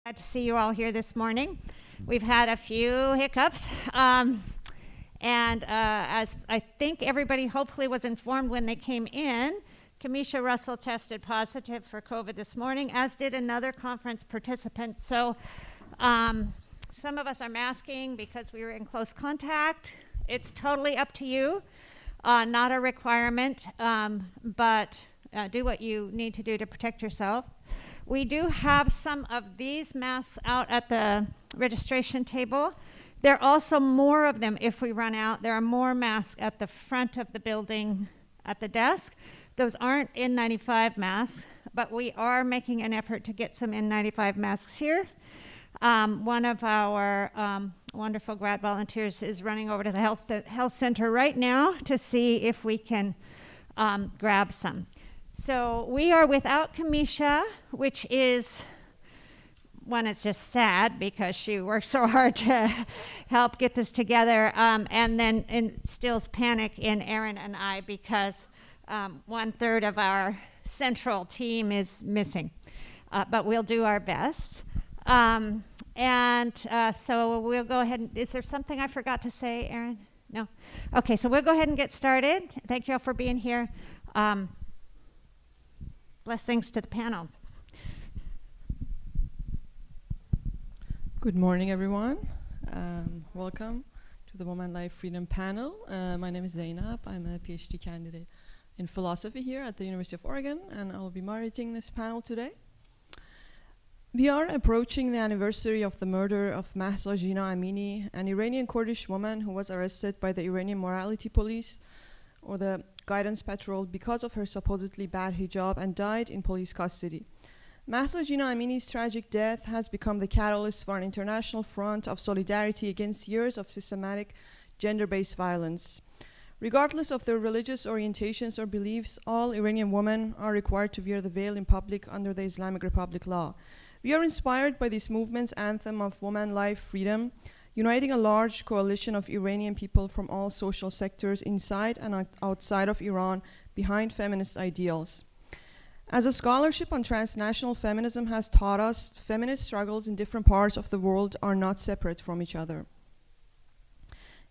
Glad to see you all here this morning. We've had a few hiccups, and as I think everybody hopefully was informed when they came in, Kamisha Russell tested positive for COVID this morning, as did another conference participant. So some of us are masking because we were in close contact. It's totally up to you, not a requirement, but do what you need to do to protect yourself. We do have some of these masks out at the registration table. There are also more of them if we run out. There are more masks at the front of the building at the desk. Those aren't N95 masks, but we are making an effort to get some N95 masks here. One of our wonderful grad volunteers is running over to the health center right now to see if we can grab some. So we are without Kamisha, which is, one, it's just sad because she works so hard to help get this together, and then instills panic in Aaron and I because 1/3 of our central team is missing, but we'll do our best. So we'll go ahead and, is there something I forgot to say, Aaron? No? Okay, so we'll go ahead and get started. Thank you all for being here. Blessings to the panel. Good morning, everyone. Welcome to the Women, Life, Freedom panel. My name is Zainab. I'm a PhD candidate in philosophy here at the University of Oregon, and I'll be moderating this panel today. We are approaching the anniversary of the murder of Mahsa Jina Amini, an Iranian Kurdish woman who was arrested by the Iranian morality police, or the guidance patrol, because of her supposedly bad hijab and died in police custody. Mahsa Jina Amini's tragic death has become the catalyst for an international front of solidarity against years of systematic gender-based violence. Regardless of their religious orientations or beliefs, all Iranian women are required to wear the veil in public under the Islamic Republic law. We are inspired by this movement's anthem of woman, life, freedom, uniting a large coalition of Iranian people from all social sectors inside and outside of Iran behind feminist ideals. As a scholarship on transnational feminism has taught us, feminist struggles in different parts of the world are not separate from each other.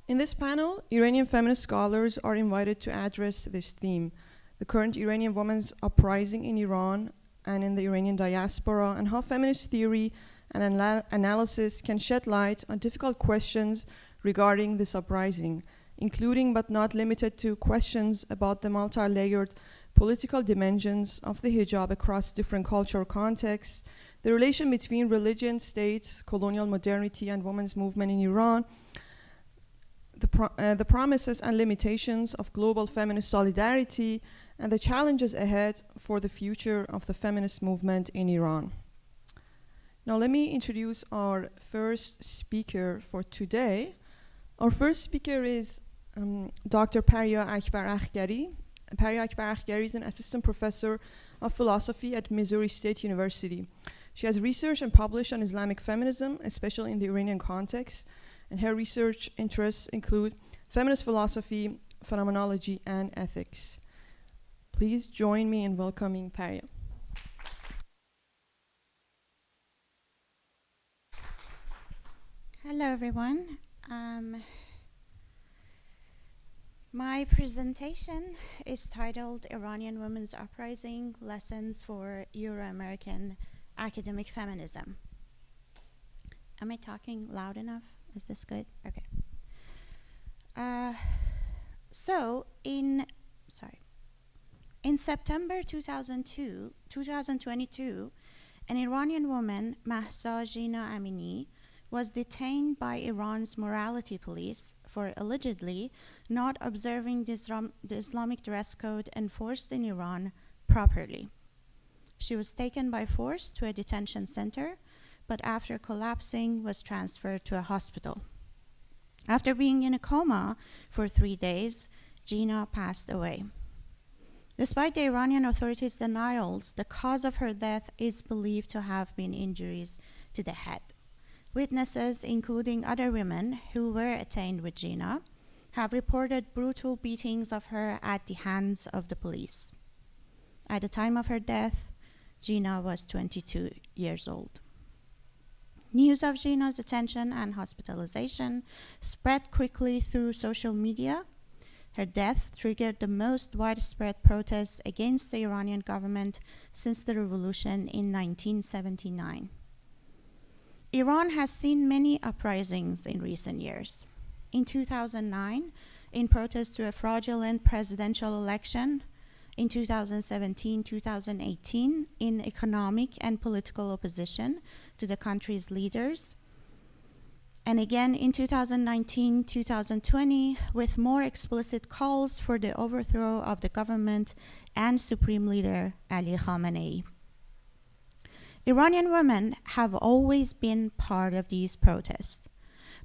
In this panel, Iranian feminist scholars are invited to address this theme, the current Iranian women's uprising in Iran and in the Iranian diaspora, and how feminist theory and analysis can shed light on difficult questions regarding this uprising, including but not limited to questions about the multi-layered political dimensions of the hijab across different cultural contexts, the relation between religion, state, colonial modernity, and women's movement in Iran, the promises and limitations of global feminist solidarity, and the challenges ahead for the future of the feminist movement in Iran. Now let me introduce our first speaker for today. Our first speaker is Dr. Paria Akbar Akhgari. Paria Akbar Akhgari is an assistant professor of philosophy at Missouri State University. She has researched and published on Islamic feminism, especially in the Iranian context, and her research interests include feminist philosophy, phenomenology, and ethics. Please join me in welcoming Paria. Hello, everyone. My presentation is titled Iranian Women's Uprising, Lessons for Euro-American Academic Feminism. Am I talking loud enough? Is this good? Okay. In September 2022, an Iranian woman, Mahsa Jina Amini, was detained by Iran's morality police for allegedly not observing the Islamic dress code enforced in Iran properly. She was taken by force to a detention center, but after collapsing was transferred to a hospital. After being in a coma for 3 days, Jina passed away. Despite the Iranian authorities' denials, the cause of her death is believed to have been injuries to the head. Witnesses, including other women who were detained with Jina, have reported brutal beatings of her at the hands of the police. At the time of her death, Jina was 22 years old. News of Jina's detention and hospitalization spread quickly through social media. Her death triggered the most widespread protests against the Iranian government since the revolution in 1979. Iran has seen many uprisings in recent years. In 2009, in protest to a fraudulent presidential election, in 2017-2018, in economic and political opposition to the country's leaders, and again in 2019-2020, with more explicit calls for the overthrow of the government and Supreme Leader Ali Khamenei. Iranian women have always been part of these protests,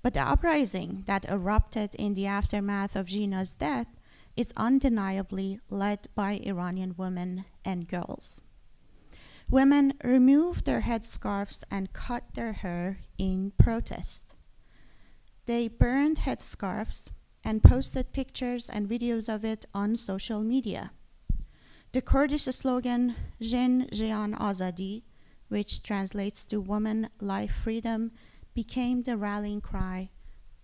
but the uprising that erupted in the aftermath of Jina's death is undeniably led by Iranian women and girls. Women removed their headscarves and cut their hair in protest. They burned headscarves and posted pictures and videos of it on social media. The Kurdish slogan, Jen Jian Azadi, which translates to Woman, Life, Freedom, became the rallying cry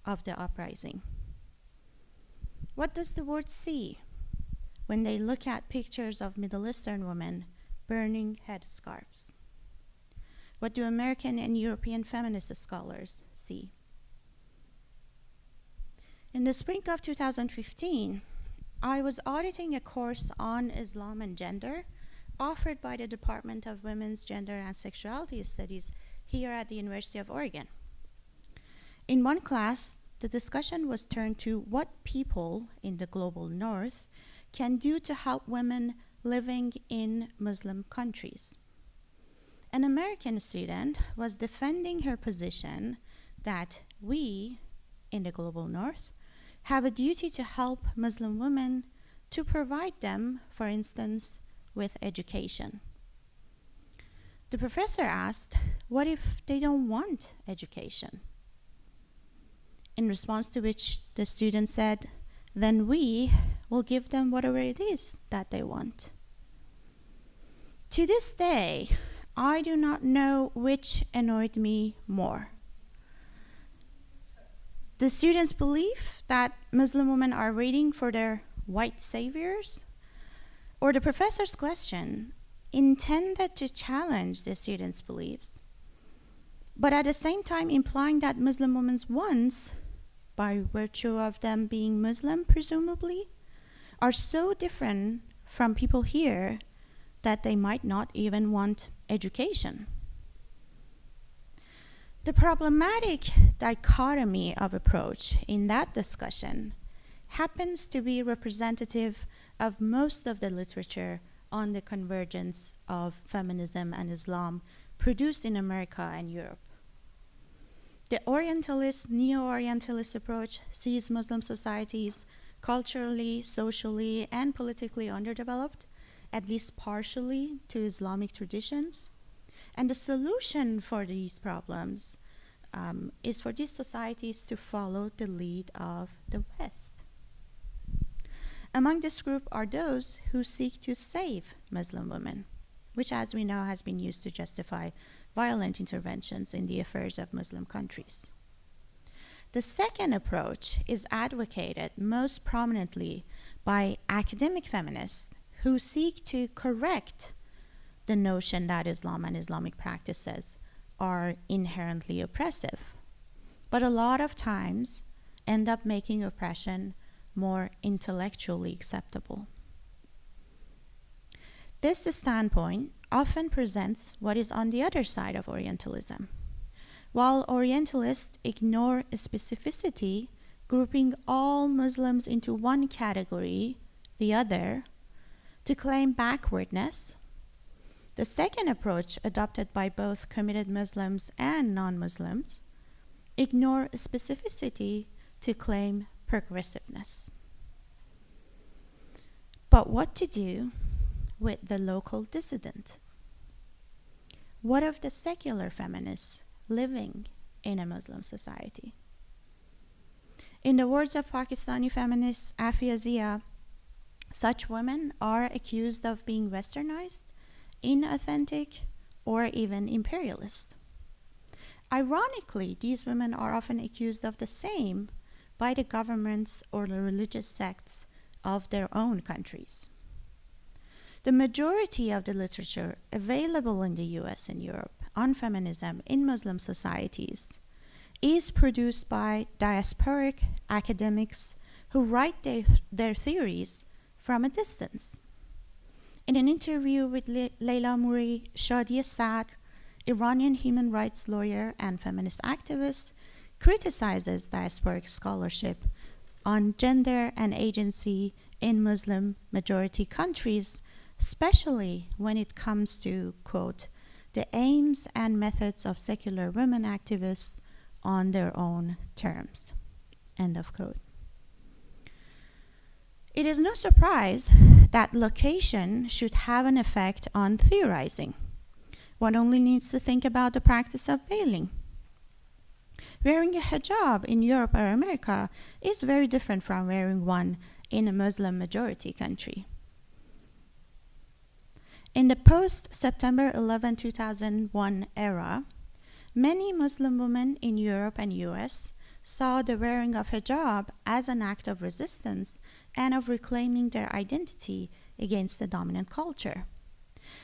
of the uprising. What does the world see when they look at pictures of Middle Eastern women burning headscarves? What do American and European feminist scholars see? In the spring of 2015, I was auditing a course on Islam and gender offered by the Department of Women's Gender and Sexuality Studies here at the University of Oregon. In one class, the discussion was turned to what people in the global north can do to help women living in Muslim countries. An American student was defending her position that we in the global north have a duty to help Muslim women to provide them, for instance, with education. The professor asked, what if they don't want education? In response to which the student said, then we will give them whatever it is that they want. To this day, I do not know which annoyed me more. The student's belief that Muslim women are waiting for their white saviors, or the professor's question intended to challenge the student's beliefs, but at the same time implying that Muslim women's wants, by virtue of them being Muslim presumably, are so different from people here that they might not even want education. The problematic dichotomy of approach in that discussion happens to be representative of most of the literature on the convergence of feminism and Islam produced in America and Europe. The Orientalist, Neo-Orientalist approach sees Muslim societies culturally, socially, and politically underdeveloped, at least partially, to Islamic traditions. And the solution for these problems is for these societies to follow the lead of the West. Among this group are those who seek to save Muslim women, which, as we know, has been used to justify violent interventions in the affairs of Muslim countries. The second approach is advocated most prominently by academic feminists who seek to correct the notion that Islam and Islamic practices are inherently oppressive, but a lot of times end up making oppression more intellectually acceptable. This standpoint often presents what is on the other side of Orientalism. While Orientalists ignore specificity, grouping all Muslims into one category, the other, to claim backwardness, the second approach adopted by both committed Muslims and non-Muslims ignore specificity to claim progressiveness. But what to do with the local dissident? What of the secular feminists living in a Muslim society? In the words of Pakistani feminist Afia Zia, such women are accused of being westernized, inauthentic, or even imperialist. Ironically, these women are often accused of the same by the governments or the religious sects of their own countries. The majority of the literature available in the US and Europe on feminism in Muslim societies is produced by diasporic academics who write their theories from a distance. In an interview with Leila Mouri, Shadiya Sadr, Iranian human rights lawyer and feminist activist, criticizes diasporic scholarship on gender and agency in Muslim majority countries, especially when it comes to, quote, the aims and methods of secular women activists on their own terms, end of quote. It is no surprise that location should have an effect on theorizing. One only needs to think about the practice of veiling. Wearing a hijab in Europe or America is very different from wearing one in a Muslim majority country. In the post-September 11, 2001 era, many Muslim women in Europe and US saw the wearing of hijab as an act of resistance and of reclaiming their identity against the dominant culture.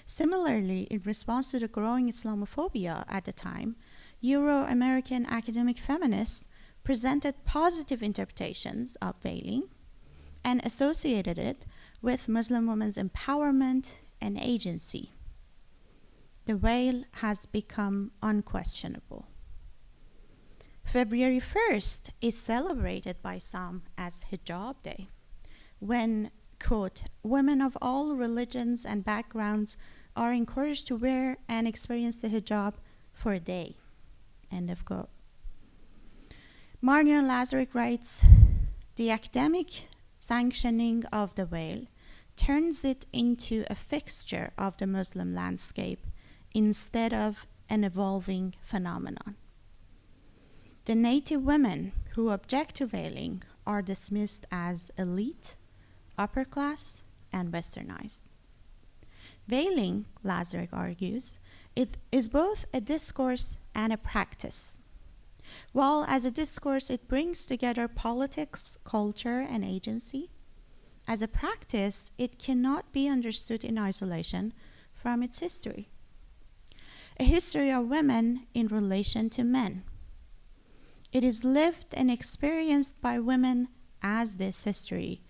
Similarly, in response to the growing Islamophobia at the time, Euro-American academic feminists presented positive interpretations of veiling and associated it with Muslim women's empowerment and agency. The veil has become unquestionable. February 1st is celebrated by some as Hijab Day, when, quote, women of all religions and backgrounds are encouraged to wear and experience the hijab for a day, end of quote. Marion Lazarick writes, the academic sanctioning of the veil turns it into a fixture of the Muslim landscape instead of an evolving phenomenon. The native women who object to veiling are dismissed as elite, upper class, and westernized. Veiling, Lazarick argues, it is both a discourse and a practice. While as a discourse it brings together politics, culture, and agency, as a practice it cannot be understood in isolation from its history. A history of women in relation to men. It is lived and experienced by women as this history.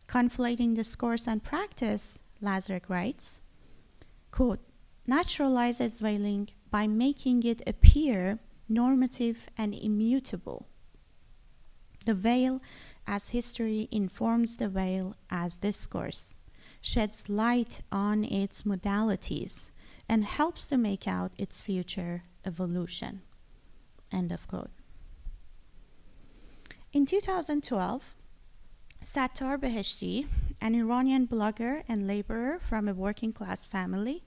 Conflating discourse and practice, Lazarick writes, quote, naturalizes veiling by making it appear normative and immutable. The veil as history informs the veil as discourse, sheds light on its modalities, and helps to make out its future evolution. End of quote. In 2012, Sattar Beheshti, an Iranian blogger and laborer from a working class family,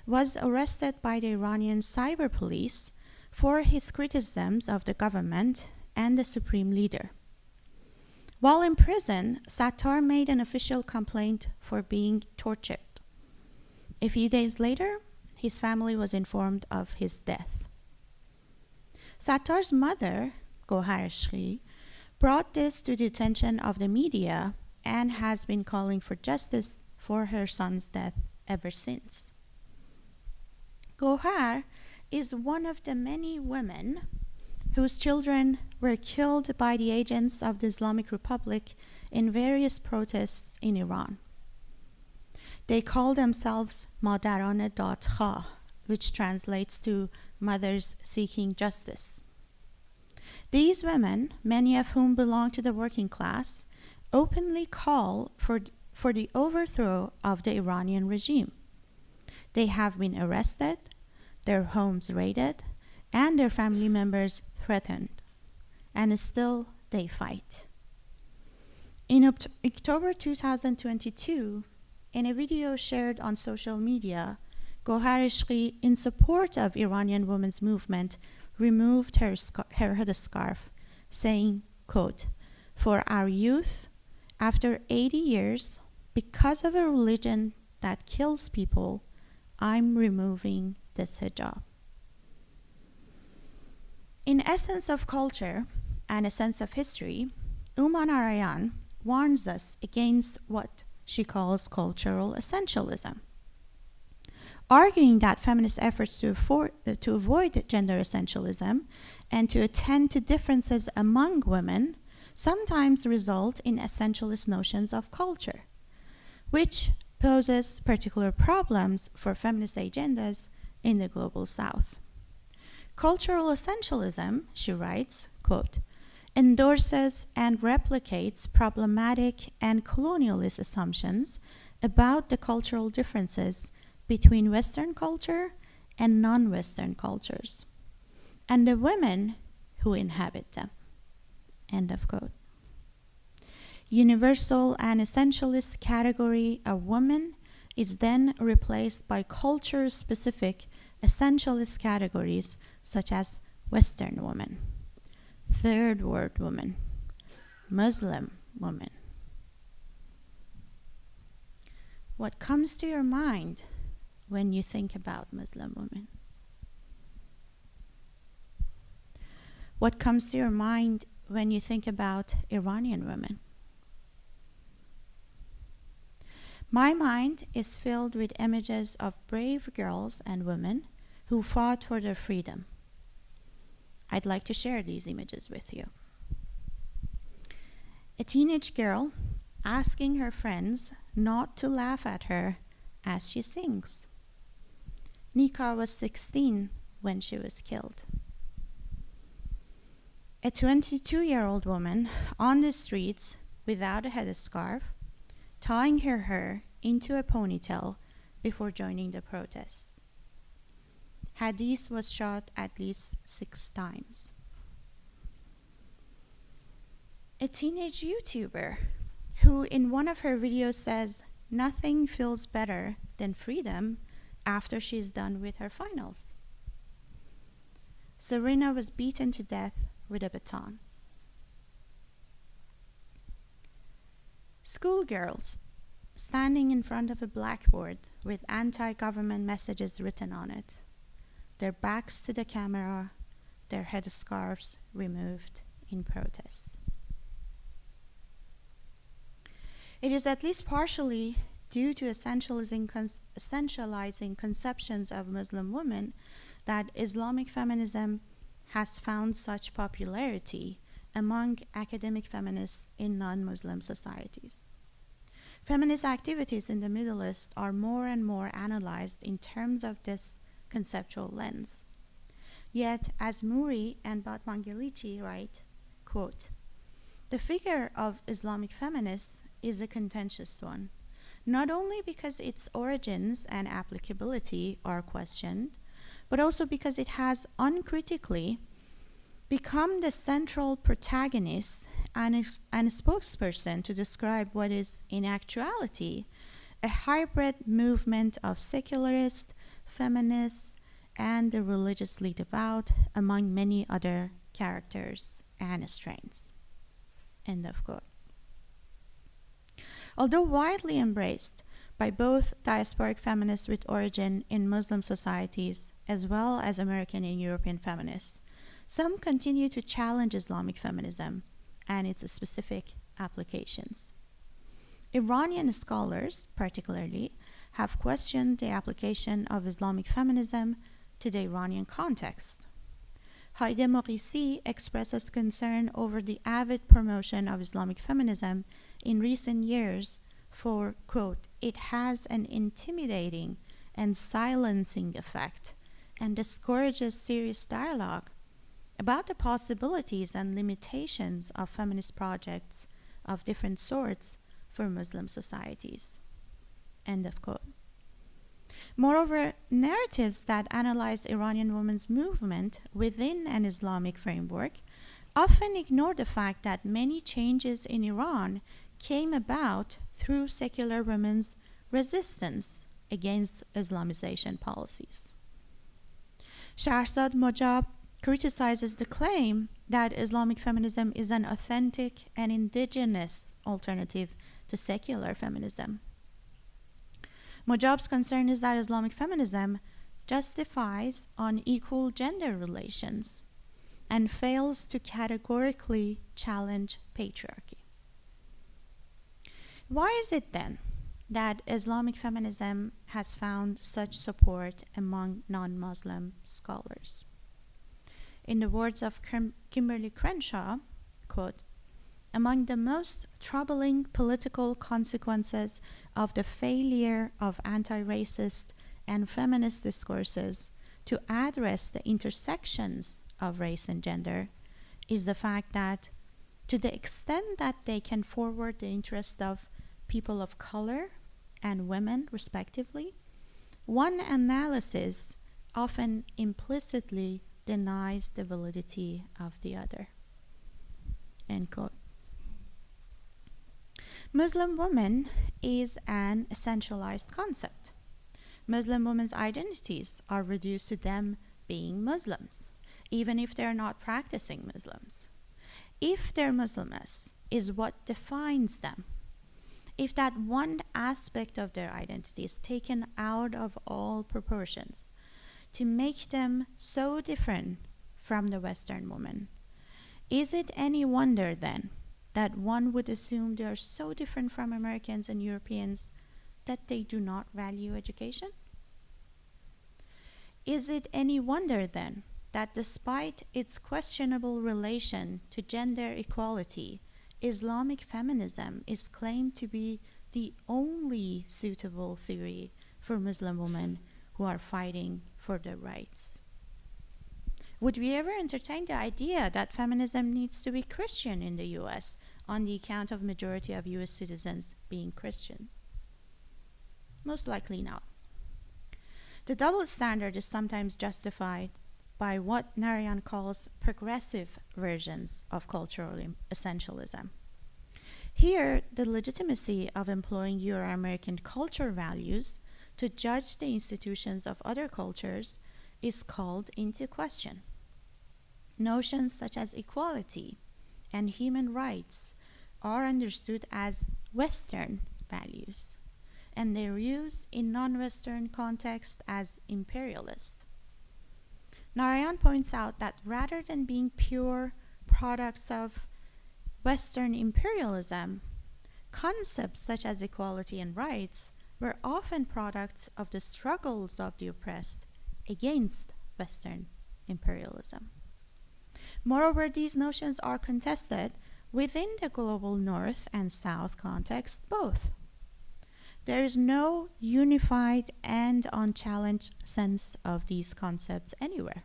was arrested by the Iranian cyber police for his criticisms of the government and the supreme leader. While in prison, Sattar made an official complaint for being tortured. A few days later, his family was informed of his death. Sattar's mother Gohar Ashqi, brought this to the attention of the media and has been calling for justice for her son's death ever since. Gohar is one of the many women whose children were killed by the agents of the Islamic Republic in various protests in Iran. They call themselves Madaran Dadkhwah, which translates to mothers seeking justice. These women, many of whom belong to the working class, openly call for the overthrow of the Iranian regime. They have been arrested, their homes raided, and their family members threatened, and still they fight. In October 2022, in a video shared on social media, Gohar Ashqi, in support of Iranian women's movement, removed her headscarf, saying, quote, "For our youth, after 80 years, because of a religion that kills people, I'm removing this hijab." In Essence of Culture and a Sense of History, Uma Narayan warns us against what she calls cultural essentialism, arguing that feminist efforts to avoid gender essentialism and to attend to differences among women sometimes result in essentialist notions of culture, which poses particular problems for feminist agendas in the global South. Cultural essentialism, she writes, quote, endorses and replicates problematic and colonialist assumptions about the cultural differences between Western culture and non-Western cultures, and the women who inhabit them. End of quote. Universal and essentialist category of woman is then replaced by culture-specific essentialist categories such as Western woman, Third World woman, Muslim woman. What comes to your mind when you think about Muslim women? What comes to your mind when you think about Iranian women? My mind is filled with images of brave girls and women who fought for their freedom. I'd like to share these images with you. A teenage girl asking her friends not to laugh at her as she sings. Nika was 16 when she was killed. A 22-year-old woman on the streets without a headscarf, tying her hair into a ponytail before joining the protests. Hadith was shot at least 6 times. A teenage YouTuber who in one of her videos says nothing feels better than freedom after she's done with her finals. Serena was beaten to death with a baton. Schoolgirls standing in front of a blackboard with anti-government messages written on it, their backs to the camera, their headscarves removed in protest. It is at least partially due to essentializing conceptions of Muslim women that Islamic feminism has found such popularity among academic feminists in non-Muslim societies. Feminist activities in the Middle East are more and more analyzed in terms of this conceptual lens. Yet, as Muri and Batmangelici write, quote, "The figure of Islamic feminists is a contentious one, not only because its origins and applicability are questioned, but also because it has uncritically become the central protagonist and a spokesperson to describe what is, in actuality, a hybrid movement of secularists, feminists, and the religiously devout, among many other characters and strains." End of quote. Although widely embraced by both diasporic feminists with origin in Muslim societies as well as American and European feminists, some continue to challenge Islamic feminism and its specific applications. Iranian scholars, particularly, have questioned the application of Islamic feminism to the Iranian context. Haide Moghisi expresses concern over the avid promotion of Islamic feminism in recent years for, quote, it has an intimidating and silencing effect and discourages serious dialogue about the possibilities and limitations of feminist projects of different sorts for Muslim societies, end of quote. Moreover, narratives that analyze Iranian women's movement within an Islamic framework often ignore the fact that many changes in Iran came about through secular women's resistance against Islamization policies. Shahrzad Mojab criticizes the claim that Islamic feminism is an authentic and indigenous alternative to secular feminism. Mojab's concern is that Islamic feminism justifies unequal gender relations and fails to categorically challenge patriarchy. Why is it then that Islamic feminism has found such support among non-Muslim scholars? In the words of Kimberly Crenshaw, quote, among the most troubling political consequences of the failure of anti-racist and feminist discourses to address the intersections of race and gender is the fact that, to the extent that they can forward the interest of people of color and women, respectively, one analysis often implicitly denies the validity of the other, end quote. Muslim woman is an essentialized concept. Muslim women's identities are reduced to them being Muslims, even if they're not practicing Muslims. If their Muslimness is what defines them, if that one aspect of their identity is taken out of all proportions to make them so different from the Western woman, is it any wonder then that one would assume they are so different from Americans and Europeans that they do not value education? Is it any wonder then that despite its questionable relation to gender equality, Islamic feminism is claimed to be the only suitable theory for Muslim women who are fighting for their rights? Would we ever entertain the idea that feminism needs to be Christian in the US on the account of majority of US citizens being Christian? Most likely not. The double standard is sometimes justified by what Narayan calls progressive versions of cultural essentialism. Here, the legitimacy of employing Euro-American culture values to judge the institutions of other cultures is called into question. Notions such as equality and human rights are understood as Western values, and their use in non-Western context as imperialist. Narayan points out that rather than being pure products of Western imperialism, concepts such as equality and rights were often products of the struggles of the oppressed against Western imperialism. Moreover, these notions are contested within the global North and South context both. There is no unified and unchallenged sense of these concepts anywhere.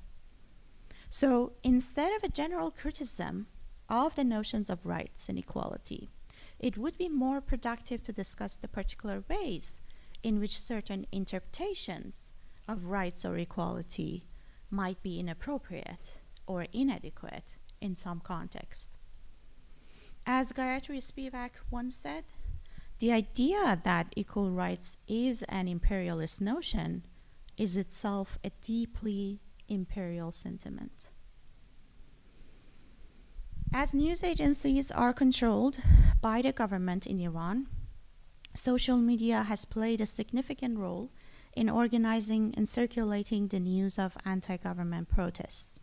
So instead of a general criticism of the notions of rights and equality, it would be more productive to discuss the particular ways in which certain interpretations of rights or equality might be inappropriate or inadequate in some context. As Gayatri Spivak once said, the idea that equal rights is an imperialist notion is itself a deeply imperial sentiment. As news agencies are controlled by the government in Iran, social media has played a significant role in organizing and circulating the news of anti-government protests.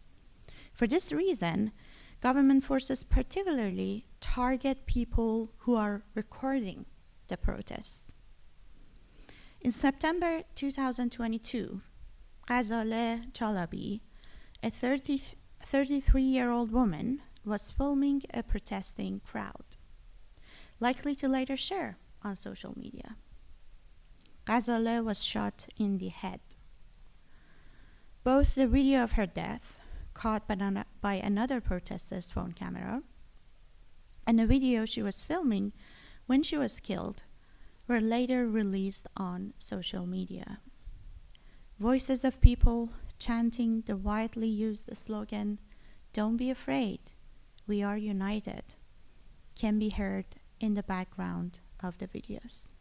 For this reason, government forces particularly target people who are recording the protests. In September 2022, Ghazaleh Chalabi, a 33-year-old woman, was filming a protesting crowd, likely to later share on social media. Ghazaleh was shot in the head. Both the video of her death, caught by another protester's phone camera, and the video she was filming when she was killed were later released on social media. Voices of people chanting the widely used slogan, "Don't be afraid, we are united," can be heard in the background of the videos.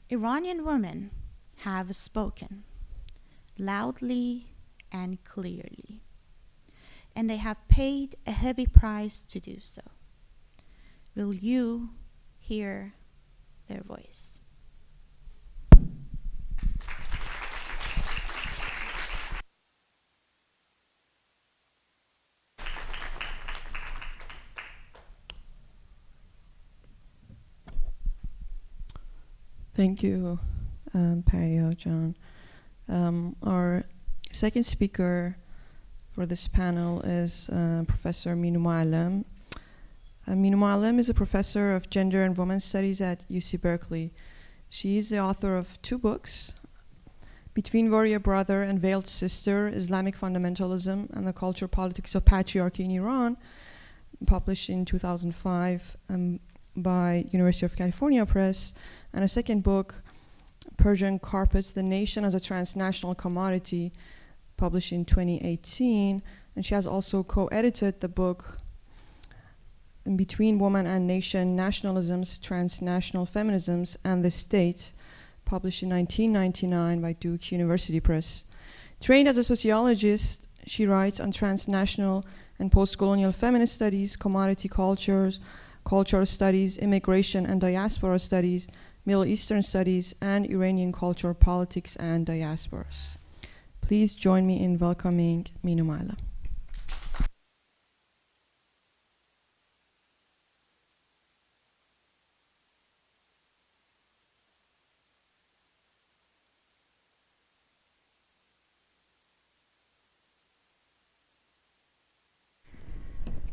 Iranian women have spoken loudly and clearly, and they have paid a heavy price to do so. Will you hear their voice? Thank you, Paria, John. Our second speaker for this panel is Professor Minoo Moallem. Minoo Moallem is a professor of gender and women's studies at UC Berkeley. She is the author of 2 books, Between Warrior Brother and Veiled Sister, Islamic Fundamentalism and the Culture Politics of Patriarchy in Iran, published in 2005 by University of California Press, and a second book, Persian Carpets, The Nation as a Transnational Commodity, published in 2018. And she has also co-edited the book Between Woman and Nation, Nationalisms, Transnational Feminisms, and the States, published in 1999 by Duke University Press. Trained as a sociologist, she writes on transnational and post-colonial feminist studies, commodity cultures, cultural studies, immigration and diaspora studies, Middle Eastern studies, and Iranian culture, politics, and diasporas. Please join me in welcoming Minoo Moallem.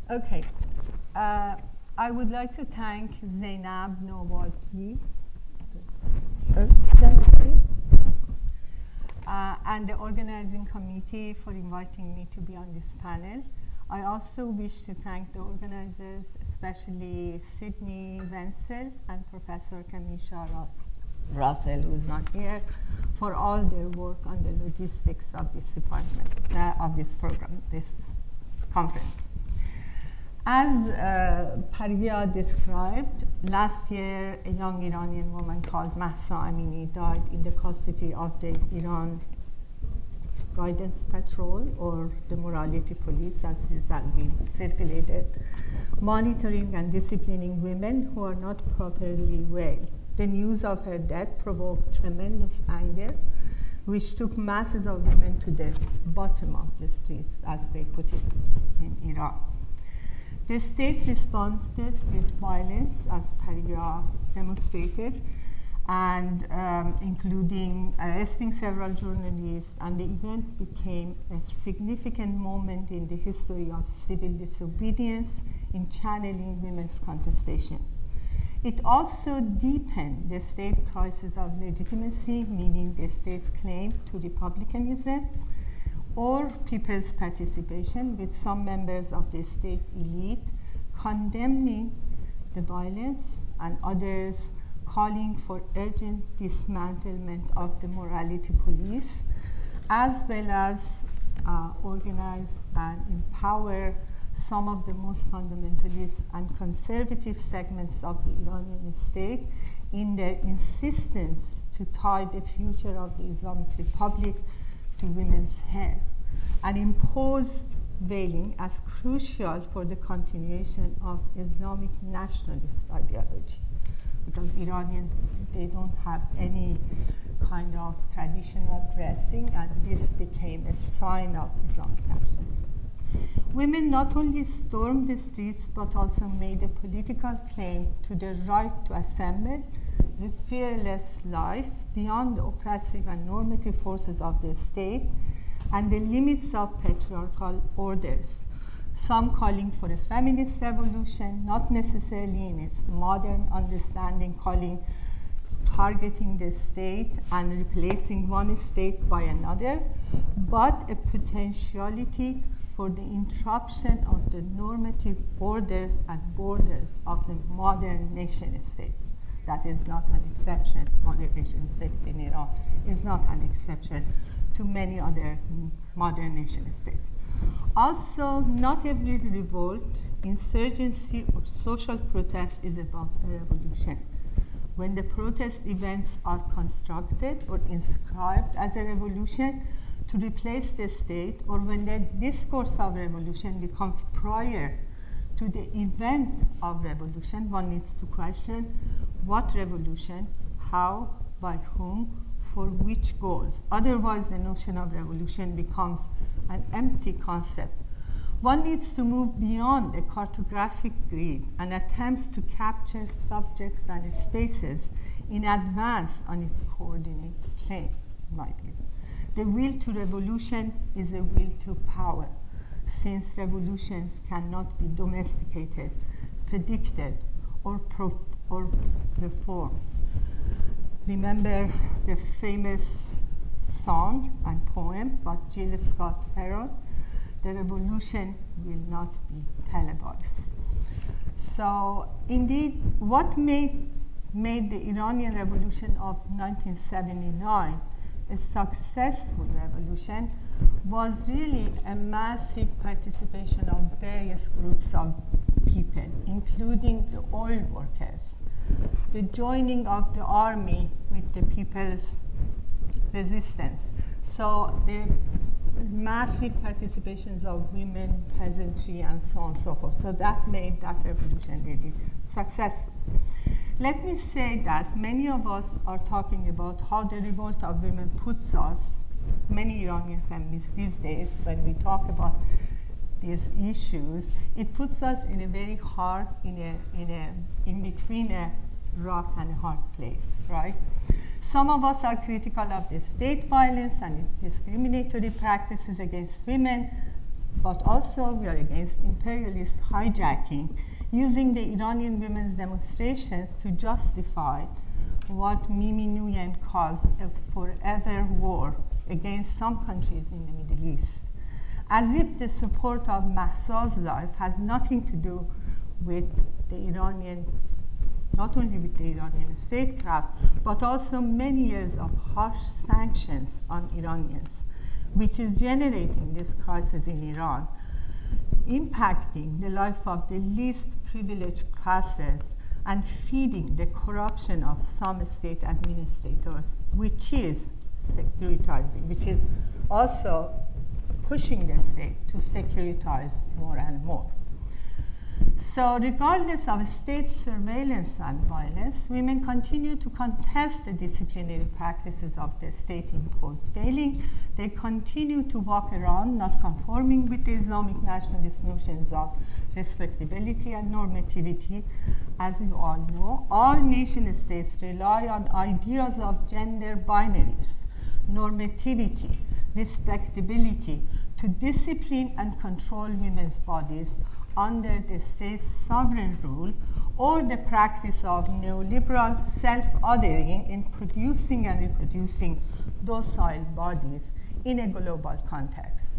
Okay. I would like to thank Zainab Nowati and the organizing committee for inviting me to be on this panel. I also wish to thank the organizers, especially Sydney Wenzel and Professor Kamisha Russell, who is not here, for all their work on the logistics of this department, of this program, this conference. As Paria described, last year a young Iranian woman called Mahsa Amini died in the custody of the Iran Guidance Patrol, or the Morality Police as it has been circulated, monitoring and disciplining women who are not properly well. The news of her death provoked tremendous anger, which took masses of women to the bottom of the streets, as they put it in Iran. The state responded with violence, as Paria demonstrated, and including arresting several journalists, and the event became a significant moment in the history of civil disobedience in channeling women's contestation. It also deepened the state crisis of legitimacy, meaning the state's claim to republicanism, or people's participation, with some members of the state elite condemning the violence and others calling for urgent dismantlement of the morality police, as well as organize and empower some of the most fundamentalist and conservative segments of the Iranian state in their insistence to tie the future of the Islamic Republic to women's hair, and imposed veiling as crucial for the continuation of Islamic nationalist ideology, because Iranians, they don't have any kind of traditional dressing, and this became a sign of Islamic nationalism. Women not only stormed the streets, but also made a political claim to the right to assemble a fearless life beyond the oppressive and normative forces of the state and the limits of patriarchal orders. Some calling for a feminist revolution, not necessarily in its modern understanding, targeting the state and replacing one state by another, but a potentiality for the interruption of the normative orders and borders of the modern nation states. That is not an exception. Modern nation states in Iran is not an exception to many other modern nation states. Also, not every revolt, insurgency, or social protest is about a revolution. When the protest events are constructed or inscribed as a revolution to replace the state, or when the discourse of revolution becomes prior to the event of revolution, one needs to question what revolution, how, by whom, for which goals. Otherwise, the notion of revolution becomes an empty concept. One needs to move beyond a cartographic grid and attempts to capture subjects and spaces in advance on its coordinate plane, in my view. The will to revolution is a will to power, since revolutions cannot be domesticated, predicted, or performed. Remember the famous song and poem by Jill Scott Heron, "The revolution will not be televised." So indeed, what made the Iranian revolution of 1979 a successful revolution was really a massive participation of various groups of people, including the oil workers, the joining of the army with the people's resistance. So the massive participations of women, peasantry, and so on and so forth. So that made that revolution really successful. Let me say that many of us are talking about how the revolt of women puts us, many Iranian feminists these days, when we talk about these issues, it puts us in a very hard, in between a rock and a hard place, right? Some of us are critical of the state violence and discriminatory practices against women, but also we are against imperialist hijacking, using the Iranian women's demonstrations to justify what Minoo calls a forever war against some countries in the Middle East, as if the support of Mahsa's life has nothing to do with the Iranian, not only with the Iranian statecraft, but also many years of harsh sanctions on Iranians, which is generating this crisis in Iran, impacting the life of the least privileged classes and feeding the corruption of some state administrators, which is securitizing, which is also pushing the state to securitize more and more. So regardless of state surveillance and violence, women continue to contest the disciplinary practices of the state-imposed veiling. They continue to walk around not conforming with the Islamic nationalist notions of respectability and normativity. As you all know, all nation states rely on ideas of gender binaries, normativity, respectability to discipline and control women's bodies under the state's sovereign rule, or the practice of neoliberal self-othering in producing and reproducing docile bodies in a global context.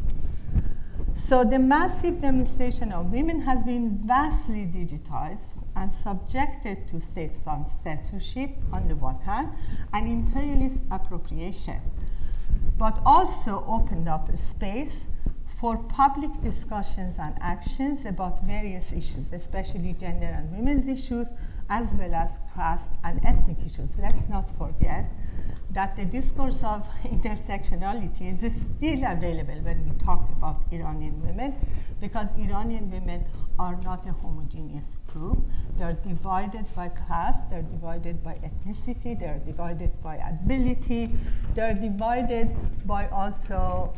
So the massive demonstration of women has been vastly digitized and subjected to state censorship on the one hand and imperialist appropriation, but also opened up a space for public discussions and actions about various issues, especially gender and women's issues, as well as class and ethnic issues. Let's not forget that the discourse of intersectionality is still available when we talk about Iranian women, because Iranian women are not a homogeneous group. They're divided by class, they're divided by ethnicity, they're divided by ability, they're divided by also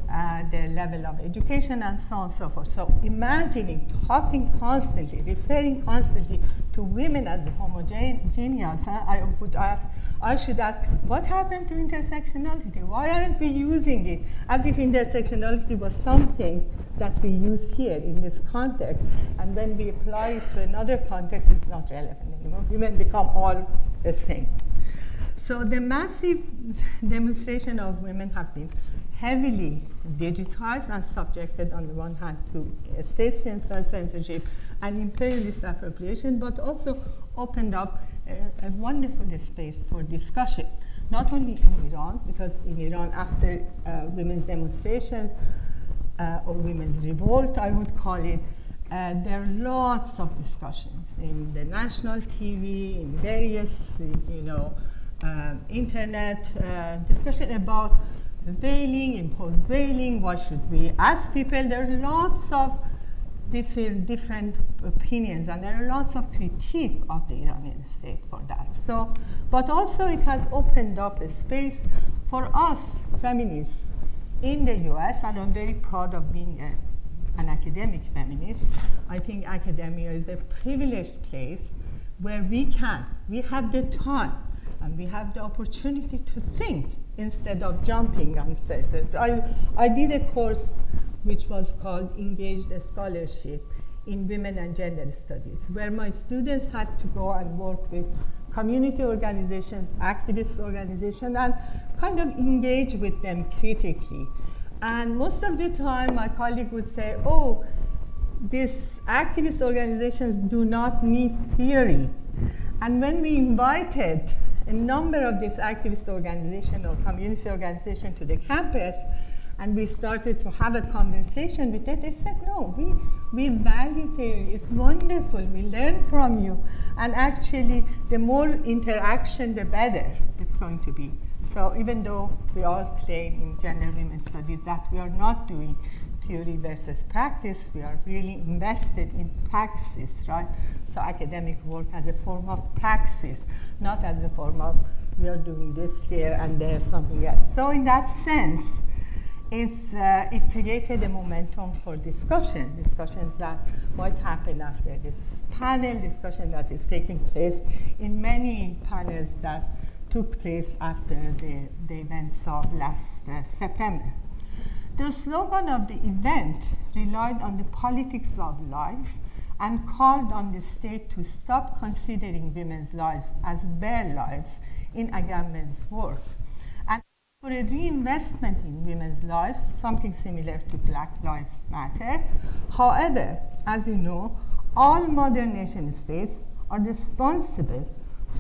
their level of education, and so on and so forth. So imagining, talking constantly, referring constantly to women as homogeneous, I should ask, what happened to intersectionality? Why aren't we using it? As if intersectionality was something that we use here in this context, and when we apply it to another context, it's not relevant anymore. Women become all the same. So the massive demonstration of women have been heavily digitized and subjected, on the one hand, to state censorship and imperialist appropriation, but also opened up a wonderful space for discussion, not only in Iran, because in Iran, after women's demonstrations, or women's revolt, I would call it, there are lots of discussions in the national TV, in various, internet discussion about veiling, imposed veiling, what should we ask people. There are lots of different opinions, and there are lots of critique of the Iranian state for that. So, but also it has opened up a space for us feminists in the US, and I'm very proud of being an academic feminist. I think academia is a privileged place where we have the time and we have the opportunity to think instead of jumping on stage. I did a course which was called Engaged Scholarship in Women and Gender Studies, where my students had to go and work with community organizations, activist organizations, and kind of engage with them critically. And most of the time, my colleague would say, oh, these activist organizations do not need theory. And when we invited a number of these activist organizations or community organizations to the campus, and we started to have a conversation with them, they said, no, we value theory. It's wonderful. We learn from you. And actually, the more interaction, the better it's going to be. So even though we all claim in gender women's studies that we are not doing theory versus practice, we are really invested in praxis, right? So academic work as a form of praxis, not as a form of we are doing this here and there, something else. So in that sense, it created a momentum for discussions that might happen after this panel, discussion that is taking place in many panels that took place after the events of last September. The slogan of the event relied on the politics of life and called on the state to stop considering women's lives as bare lives in Agamben's work, and for a reinvestment in women's lives, something similar to Black Lives Matter. However, as you know, all modern nation states are responsible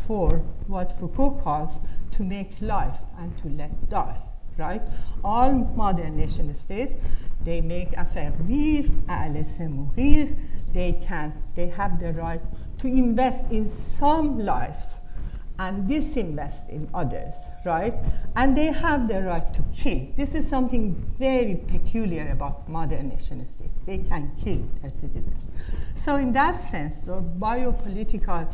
for what Foucault calls to make life and to let die, right? All modern nation states, they make affaire vivre, à laisser mourir. They have the right to invest in some lives and disinvest in others, right? And they have the right to kill. This is something very peculiar about modern nation states. They can kill their citizens. So in that sense, the biopolitical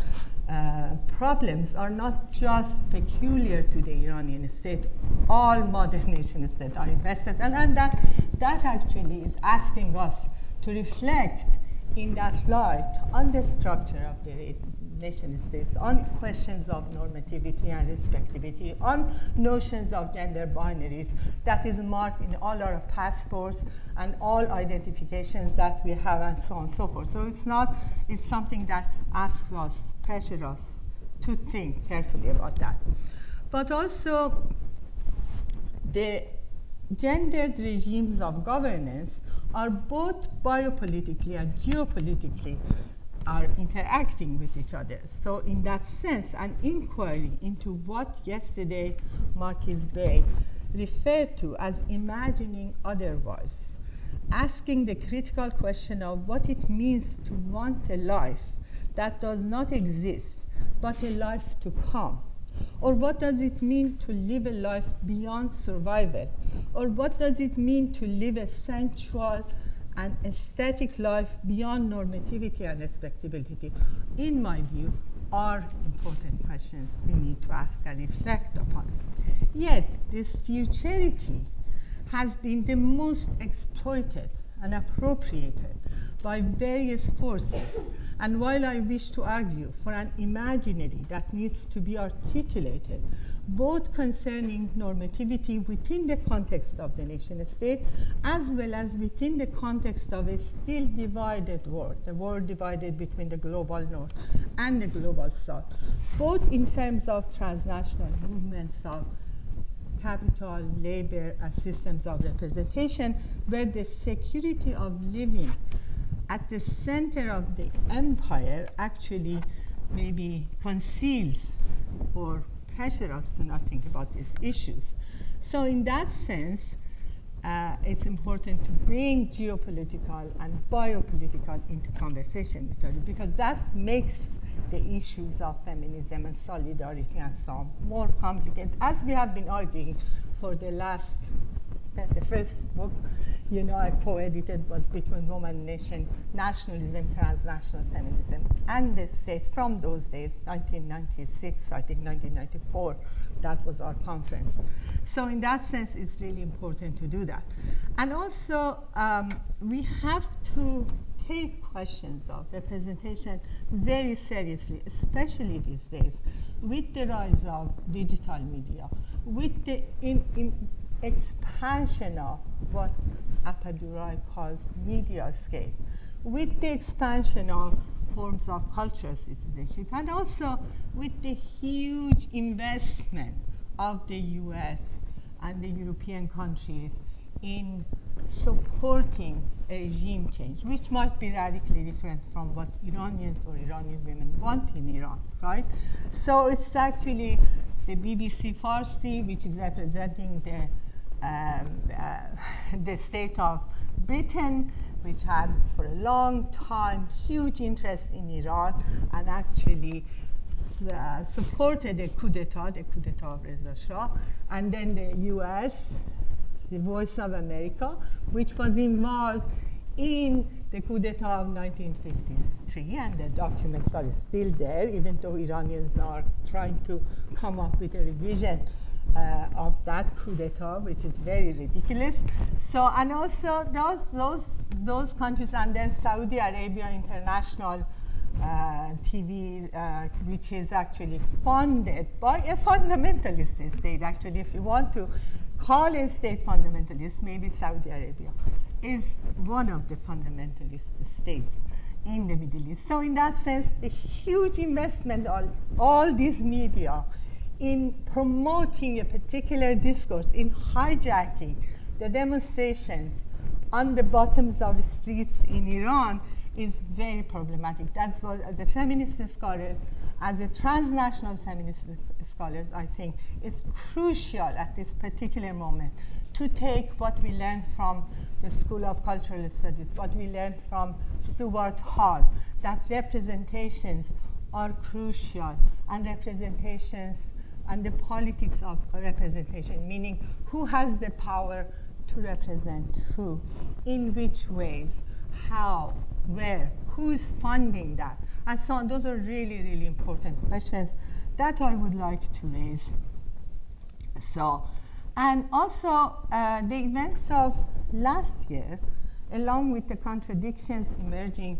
problems are not just peculiar to the Iranian state. All modern nation states are invested, and that actually is asking us to reflect in that light on the structure of the nation states, on questions of normativity and respectivity, on notions of gender binaries that is marked in all our passports and all identifications that we have, and so on and so forth. So it's something that asks us, pressures us to think carefully about that. But also, the gendered regimes of governance are both biopolitically and geopolitically are interacting with each other. So in that sense, an inquiry into what yesterday Marquise Bey referred to as imagining otherwise, asking the critical question of what it means to want a life that does not exist, but a life to come? Or what does it mean to live a life beyond survival? Or what does it mean to live a sensual and aesthetic life beyond normativity and respectability? In my view, are important questions we need to ask and reflect upon. Yet, this futurity has been the most exploited and appropriated by various forces. And while I wish to argue for an imaginary that needs to be articulated, both concerning normativity within the context of the nation state, as well as within the context of a still divided world, the world divided between the global north and the global south, both in terms of transnational movements of capital, labor, and systems of representation, where the security of living at the center of the empire actually maybe conceals or pressure us to not think about these issues. So in that sense, it's important to bring geopolitical and biopolitical into conversation with it, because that makes the issues of feminism and solidarity and so on more complicated, as we have been arguing for the first book, I co-edited was Between Woman, Nation, Nationalism, Transnational Feminism, and the state from those days, 1996, I think 1994, that was our conference. So in that sense, it's really important to do that. And also, we have to take questions of representation very seriously, especially these days, with the rise of digital media, with the expansion of what Akhgari calls mediascape, with the expansion of forms of cultural citizenship, and also with the huge investment of the US and the European countries in supporting a regime change, which might be radically different from what Iranians or Iranian women want in Iran, right? So it's actually the BBC Farsi, which is representing the state of Britain, which had for a long time huge interest in Iran and actually supported the coup d'etat of Reza Shah, and then the US, the Voice of America, which was involved in the coup d'etat of 1953, and the documents are still there, even though Iranians now are trying to come up with a revision of that coup d'etat, which is very ridiculous. So, and also those countries, and then Saudi Arabia International TV, which is actually funded by a fundamentalist state. Actually, if you want to call a state fundamentalist, maybe Saudi Arabia is one of the fundamentalist states in the Middle East. So in that sense, the huge investment on all these media in promoting a particular discourse, in hijacking the demonstrations on the bottoms of the streets in Iran is very problematic. That's what, as a feminist scholar, as a transnational feminist scholars, I think it's crucial at this particular moment to take what we learned from the School of Cultural Studies, what we learned from Stuart Hall, that representations are crucial, and representations and the politics of representation, meaning who has the power to represent who, in which ways, how, where, who is funding that, and so on. Those are really, really important questions that I would like to raise. So, and also the events of last year, along with the contradictions emerging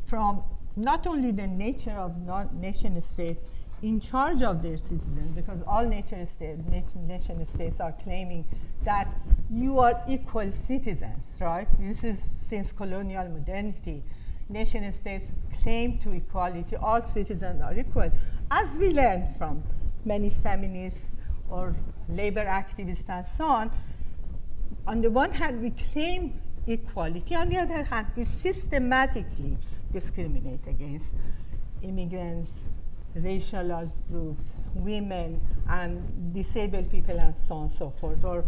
from not only the nature of nation states in charge of their citizens, because all nation states are claiming that you are equal citizens, right? This is since colonial modernity. Nation states claim to equality, all citizens are equal. As we learned from many feminists or labor activists and so on the one hand, we claim equality. On the other hand, we systematically discriminate against immigrants, racialized groups, women, and disabled people, and so on and so forth, or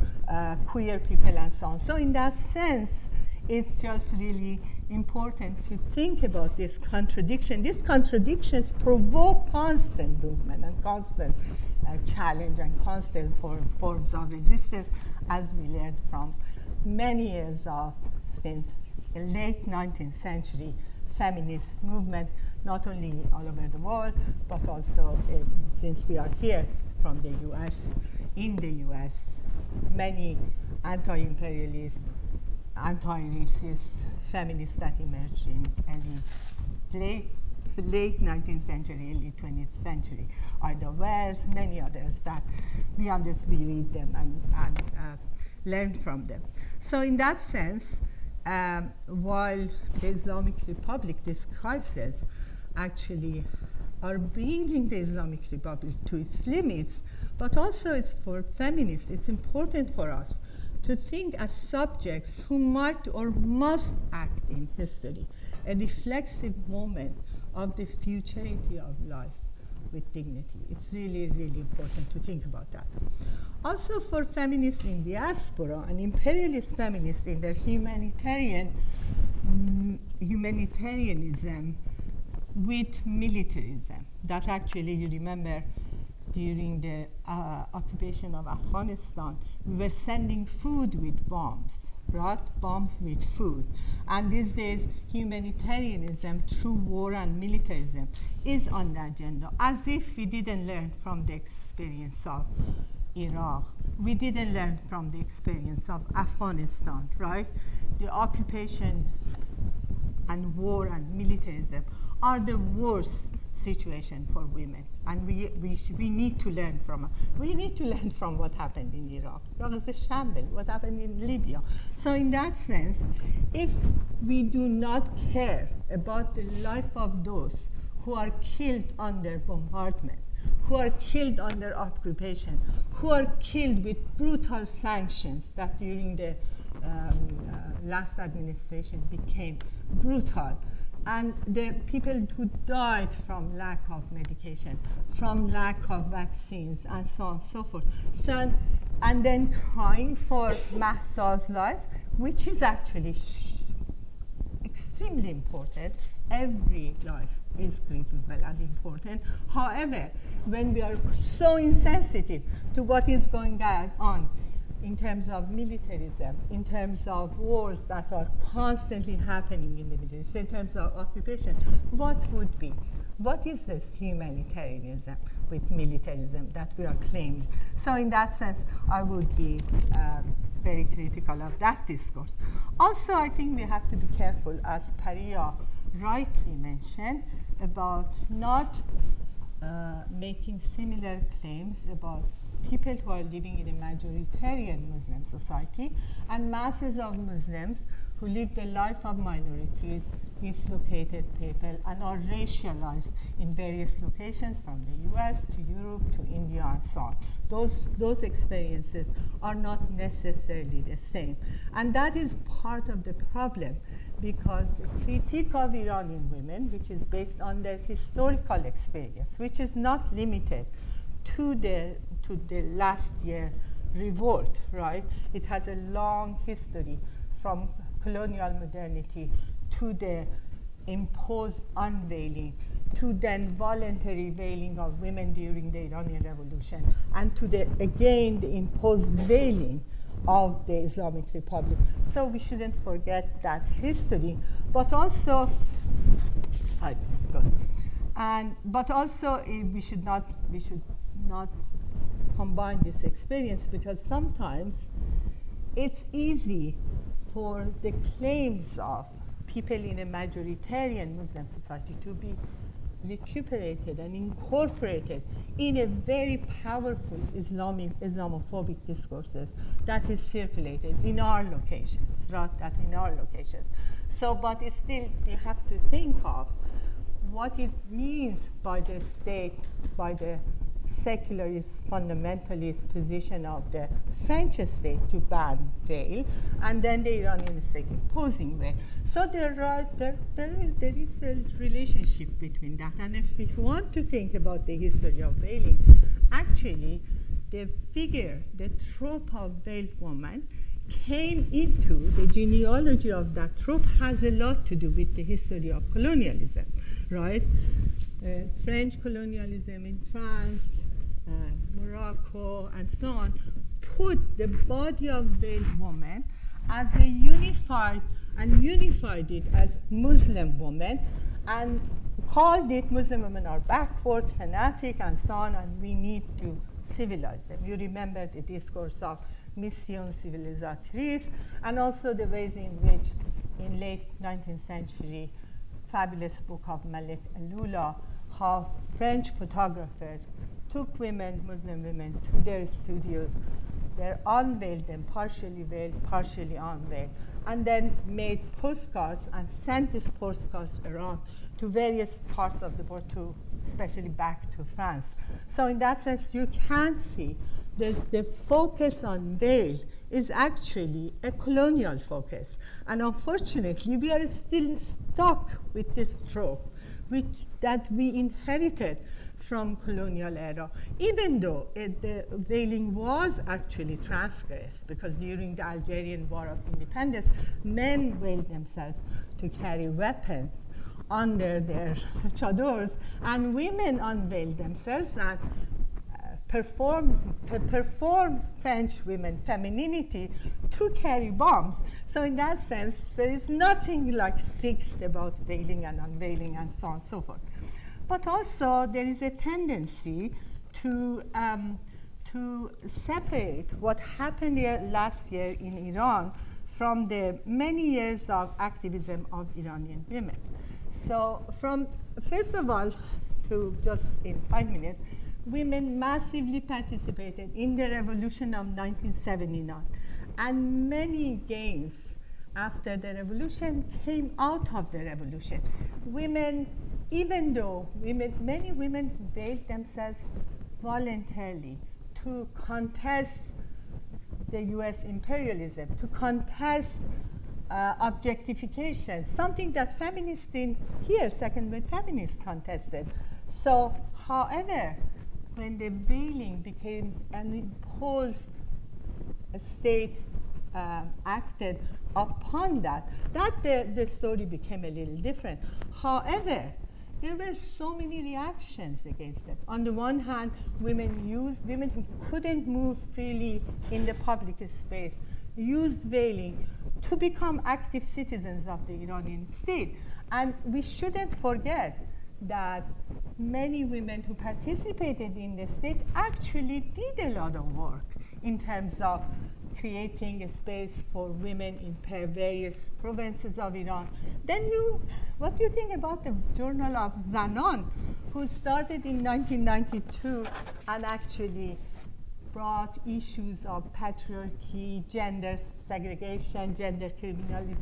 queer people, and so on. So in that sense, it's just really important to think about this contradiction. These contradictions provoke constant movement and constant challenge and constant forms of resistance, as we learned from many years of, since the late 19th century, feminist movement, not only all over the world, but also since we are here from the US, in the US, many anti-imperialist, anti-racist feminists that emerged in late 19th century, early 20th century, Ida West, many others that we read them and learn from them. So in that sense, while the Islamic Republic, this crisis, actually are bringing the Islamic Republic to its limits, but also it's for feminists, it's important for us to think as subjects who might or must act in history, a reflexive moment of the futurity of life with dignity. It's really, really important to think about that. Also for feminists in diaspora and imperialist feminists in their humanitarianism with militarism, that actually, you remember, during the occupation of Afghanistan, we were sending food with bombs, right? Bombs with food. And these days, humanitarianism through war and militarism is on the agenda, as if we didn't learn from the experience of Iraq. We didn't learn from the experience of Afghanistan, right? The occupation and war and militarism are the worst situation for women, and we need to learn from it. We need to learn from what happened in Iraq. Iraq is a shambles. What happened in Libya? So in that sense, if we do not care about the life of those who are killed under bombardment, who are killed under occupation, who are killed with brutal sanctions that during the last administration became brutal, and the people who died from lack of medication, from lack of vaccines, and so on and so forth. So, and then crying for Mahsa's life, which is actually extremely important. Every life is grievable and important. However, when we are so insensitive to what is going on in terms of militarism, in terms of wars that are constantly happening in the Middle East, in terms of occupation, what would be? What is this humanitarianism with militarism that we are claiming? So in that sense, I would be very critical of that discourse. Also, I think we have to be careful, as Paria rightly mentioned, about not making similar claims about people who are living in a majoritarian Muslim society and masses of Muslims who live the life of minorities, dislocated people, and are racialized in various locations from the US to Europe to India and so on. Those experiences are not necessarily the same. And that is part of the problem, because the critique of Iranian women, which is based on their historical experience, which is not limited to the last year revolt, right? It has a long history from colonial modernity to the imposed unveiling, to then voluntary veiling of women during the Iranian Revolution, and to the imposed veiling of the Islamic Republic. So we shouldn't forget that history, but also, we should not combine this experience, because sometimes it's easy for the claims of people in a majoritarian Muslim society to be recuperated and incorporated in a very powerful Islamophobic discourses that is circulated in our locations, right? So, but still, we have to think of what it means by the state, by the secularist, fundamentalist position of the French state to ban veil, and then the Iranian state imposing veil. So there is a relationship between that. And if we want to think about the history of veiling, actually the figure, the trope of veiled woman came into the genealogy of that trope has a lot to do with the history of colonialism, right? French colonialism in France, Morocco, and so on, put the body of veiled woman as a unified it as Muslim women, and called it Muslim women are backward, fanatic, and so on, and we need to civilize them. You remember the discourse of Mission Civilisatrice, and also the ways in which, in late 19th century, fabulous book of Malek Lula, how French photographers took women, Muslim women, to their studios. They unveiled them, partially veiled, partially unveiled, and then made postcards and sent these postcards around to various parts of the world, especially back to France. So in that sense, you can see the focus on veil is actually a colonial focus. And unfortunately, we are still stuck with this trope, that we inherited from colonial era, even though the veiling was actually transgressed, because during the Algerian War of Independence, men veiled themselves to carry weapons under their chadors, and women unveiled themselves and performed French women femininity to carry bombs. So in that sense, there is nothing like fixed about veiling and unveiling and so on and so forth. But also there is a tendency to separate what happened last year in Iran from the many years of activism of Iranian women. So first of all, to just in 5 minutes, women massively participated in the revolution of 1979, and many gains after the revolution came out of the revolution. Women, even though many women veiled themselves voluntarily to contest the US imperialism, to contest objectification, something that feminists in here, second wave feminists contested. So, however, when the veiling became an imposed state acted upon that the story became a little different. However, there were so many reactions against it. On the one hand, women who couldn't move freely in the public space used veiling to become active citizens of the Iranian state. And we shouldn't forget that many women who participated in the state actually did a lot of work in terms of creating a space for women in various provinces of Iran. Then what do you think about the Journal of Zanan, who started in 1992 and actually brought issues of patriarchy, gender segregation, gender criminality,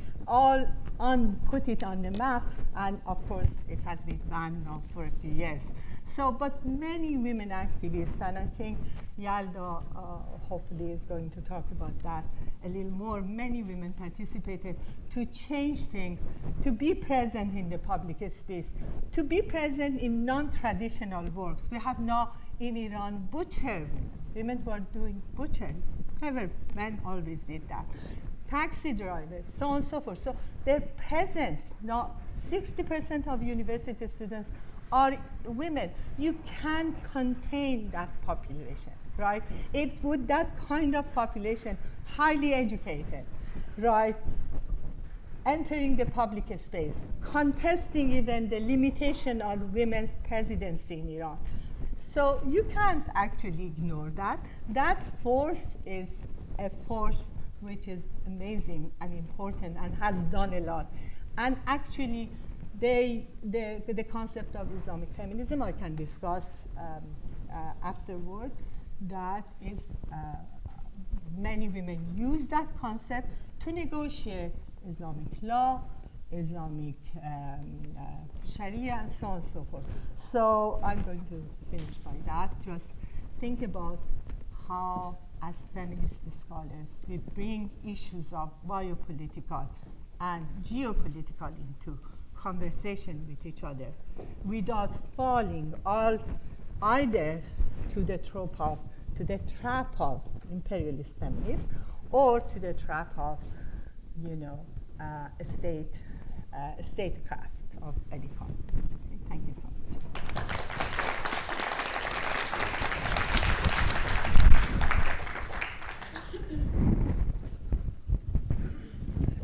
put it on the map, and of course it has been banned now for a few years. So, but many women activists, and I think Yalda hopefully is going to talk about that a little more, many women participated to change things, to be present in the public space, to be present in non-traditional works. We have now in Iran butcher women who are doing butchery. Never, men always did that. Taxi drivers, so on and so forth. So their presence, now 60% of university students are women. You can't contain that population, right? It would, that kind of population, highly educated, right? Entering the public space, contesting even the limitation on women's presidency in Iran. So you can't actually ignore that. That force is a force which is amazing and important and has done a lot. And actually, the concept of Islamic feminism I can discuss afterward. That is, many women use that concept to negotiate Islamic law, Islamic Sharia, and so on and so forth. So I'm going to finish by that. Just think about how, as feminist scholars, we bring issues of biopolitical and geopolitical into conversation with each other without falling either to the trap of imperialist feminists or to the trap of, statecraft of any kind. Okay, thank you so much.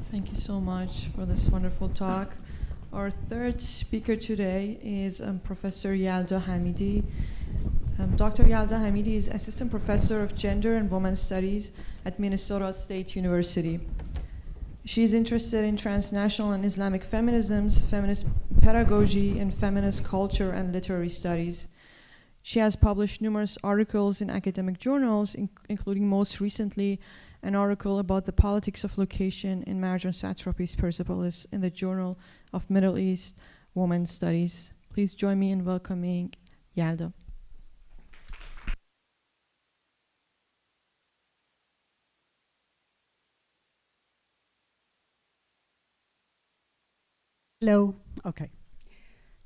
Thank you so much for this wonderful talk. Our third speaker today is Professor Yalda Hamidi. Dr. Yalda Hamidi is Assistant Professor of Gender and Women's Studies at Minnesota State University. She is interested in transnational and Islamic feminisms, feminist pedagogy, and feminist culture and literary studies. She has published numerous articles in academic journals, including most recently an article about the politics of location in Marjan Satrapi's Persepolis in the Journal of Middle East Women's Studies. Please join me in welcoming Yalda. Hello. Okay.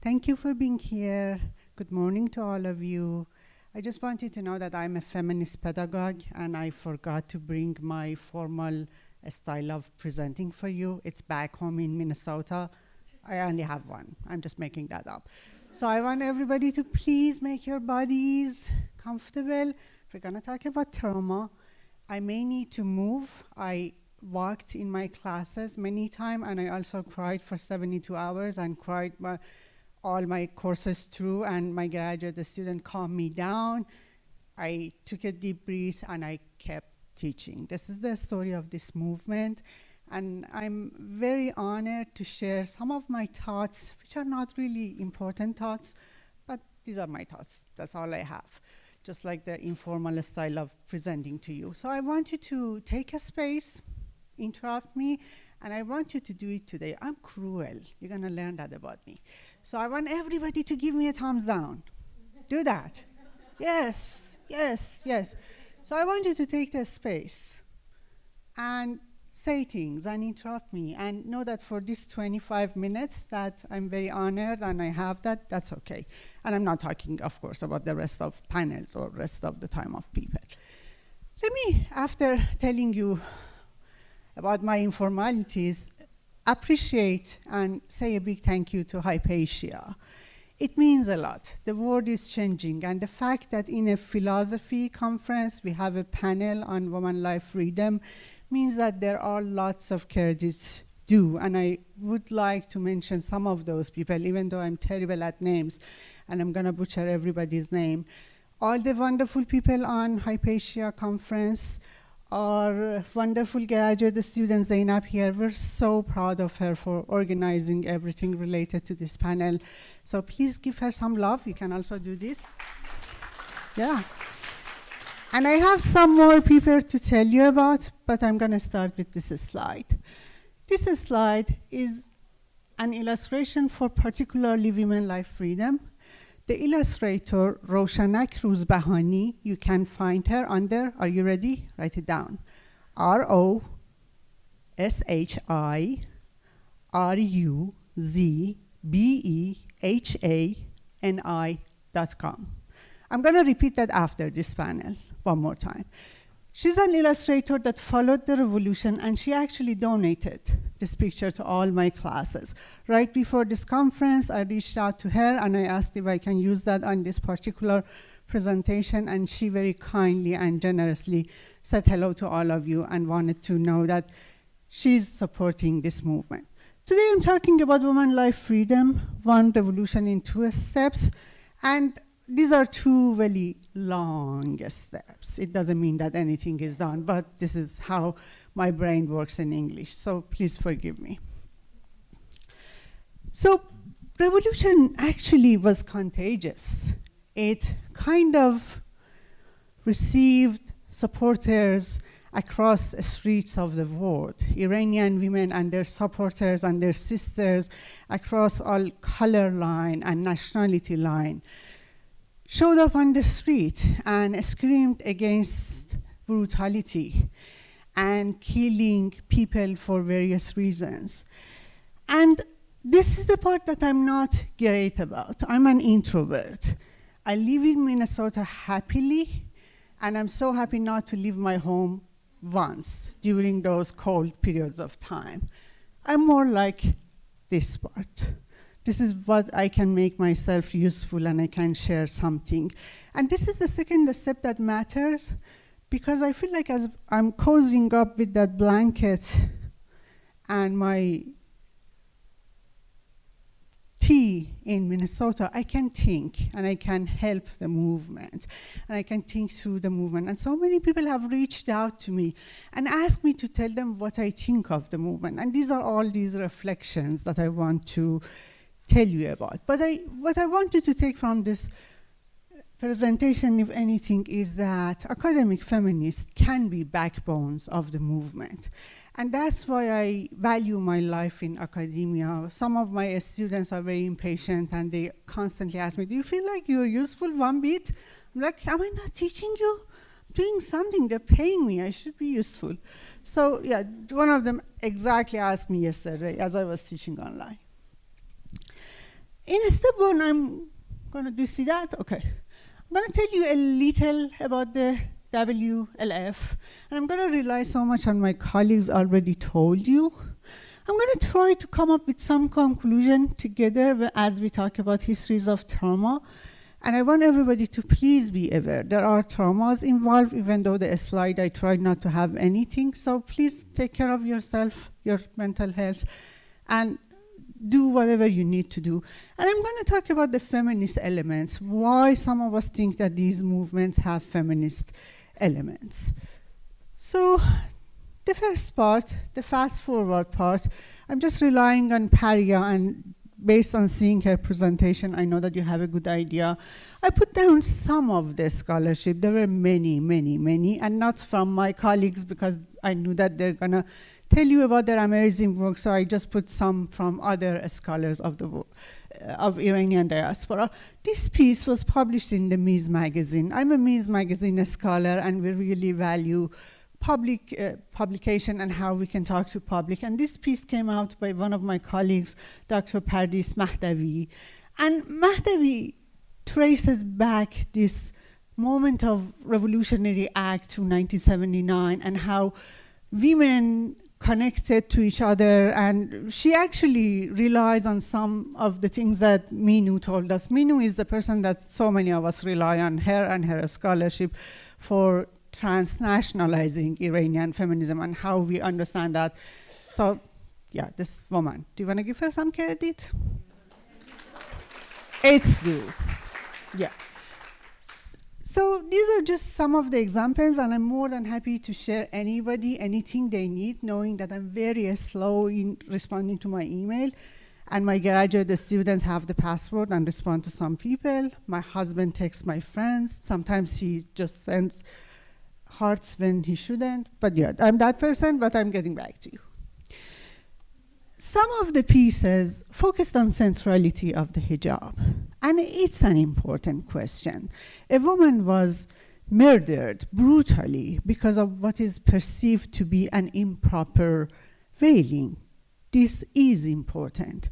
Thank you for being here. Good morning to all of you. I just wanted to know that I'm a feminist pedagogue, and I forgot to bring my formal style of presenting for you. It's back home in Minnesota. I only have one. I'm just making that up. So I want everybody to please make your bodies comfortable. We're going to talk about trauma. I may need to move. I walked in my classes many times, and I also cried for 72 hours and cried all my courses through, and my graduate student calmed me down. I took a deep breath, and I kept teaching. This is the story of this movement, and I'm very honored to share some of my thoughts, which are not really important thoughts, but these are my thoughts. That's all I have, just like the informal style of presenting to you. So I want you to take a space, interrupt me, and I want you to do it today. I'm cruel. You're going to learn that about me. So I want everybody to give me a thumbs down. Do that. Yes, yes, yes. So I want you to take the space and say things and interrupt me, and know that for this 25 minutes that I'm very honored and I have that, that's okay. And I'm not talking, of course, about the rest of panels or rest of the time of people. Let me, after telling you about my informalities, appreciate and say a big thank you to Hypatia. It means a lot. The world is changing, and the fact that in a philosophy conference we have a panel on woman life freedom means that there are lots of credits due, and I would like to mention some of those people, even though I'm terrible at names and I'm gonna butcher everybody's name. All the wonderful people on Hypatia conference, our wonderful graduate student Zainab here. We're so proud of her for organizing everything related to this panel. So please give her some love. You can also do this. Yeah. And I have some more people to tell you about, but I'm going to start with this slide. This slide is an illustration for particularly women life freedom. The illustrator, Roshanak Ruzbahani, you can find her under, are you ready? Write it down. ROSHIRUZBEHANI.com. I'm going to repeat that after this panel one more time. She's an illustrator that followed the revolution, and she actually donated this picture to all my classes. Right before this conference, I reached out to her and I asked if I can use that on this particular presentation, and she very kindly and generously said hello to all of you and wanted to know that she's supporting this movement. Today I'm talking about women life freedom, one revolution in 2 steps, and these are 2 very long steps. It doesn't mean that anything is done, but this is how my brain works in English, so please forgive me. So revolution actually was contagious. It kind of received supporters across the streets of the world. Iranian women and their supporters and their sisters across all color line and nationality line showed up on the street and screamed against brutality and killing people for various reasons. And this is the part that I'm not great about. I'm an introvert. I live in Minnesota happily, and I'm so happy not to leave my home once during those cold periods of time. I'm more like this part. This is what I can make myself useful and I can share something. And this is the second step that matters, because I feel like as I'm cozying up with that blanket and my tea in Minnesota, I can think and I can help the movement and I can think through the movement. And so many people have reached out to me and asked me to tell them what I think of the movement. And these are all these reflections that I want to tell you about. But what I wanted to take from this presentation, if anything, is that academic feminists can be backbones of the movement. And that's why I value my life in academia. Some of my students are very impatient and they constantly ask me, do you feel like you're useful one bit? I'm like, am I not teaching you? I'm doing something, they're paying me, I should be useful. So yeah, one of them exactly asked me yesterday as I was teaching online. In step one, do you see that? Okay. I'm gonna tell you a little about the WLF, and I'm going to rely so much on my colleagues already told you. I'm going to try to come up with some conclusion together as we talk about histories of trauma, and I want everybody to please be aware there are traumas involved, even though the slide I tried not to have anything, so please take care of yourself, your mental health, and do whatever you need to do. And I'm going to talk about the feminist elements, why some of us think that these movements have feminist elements. So the first part, the fast forward part, I'm just relying on Paria, and based on seeing her presentation, I know that you have a good idea. I put down some of the scholarship. There were many, many, many, and not from my colleagues because I knew that they're gonna tell you about their amazing work, so I just put some from other scholars of the of Iranian diaspora. This piece was published in the Ms. magazine. I'm a Ms. magazine scholar, and we really value public publication and how we can talk to public. And this piece came out by one of my colleagues, Dr. Pardis Mahdavi. And Mahdavi traces back this moment of revolutionary act to 1979 and how women connected to each other, and she actually relies on some of the things that Minoo told us. Minoo is the person that so many of us rely on, her and her scholarship, for transnationalizing Iranian feminism and how we understand that. So yeah, this woman, do you want to give her some credit? It's due, yeah. So these are just some of the examples, and I'm more than happy to share anything they need, knowing that I'm very slow in responding to my email, and my graduate students have the password and respond to some people. My husband texts my friends. Sometimes he just sends hearts when he shouldn't. But yeah, I'm that person, but I'm getting back to you. Some of the pieces focused on centrality of the hijab, and it's an important question. A woman was murdered brutally because of what is perceived to be an improper veiling. This is important.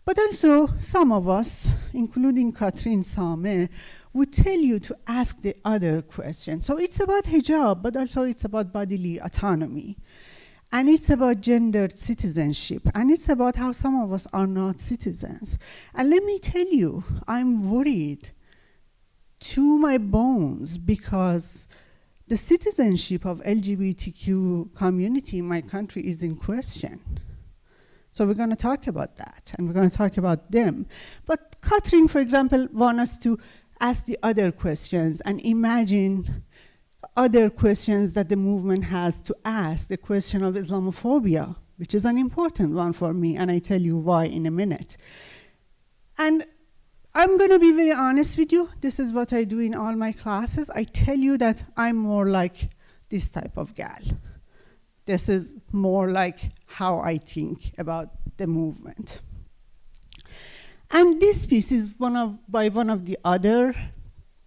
But also, some of us, including Katrin Sameh, would tell you to ask the other question. So it's about hijab, but also it's about bodily autonomy. And it's about gendered citizenship. And it's about how some of us are not citizens. And let me tell you, I'm worried to my bones because the citizenship of LGBTQ community in my country is in question. So we're going to talk about that, and we're going to talk about them. But Katrin, for example, wants us to ask the other questions and imagine other questions that the movement has to ask, the question of Islamophobia, which is an important one for me, and I tell you why in a minute. And I'm going to be very honest with you. This is what I do in all my classes. I tell you that I'm more like this type of gal. This is more like how I think about the movement. And this piece is by one of the other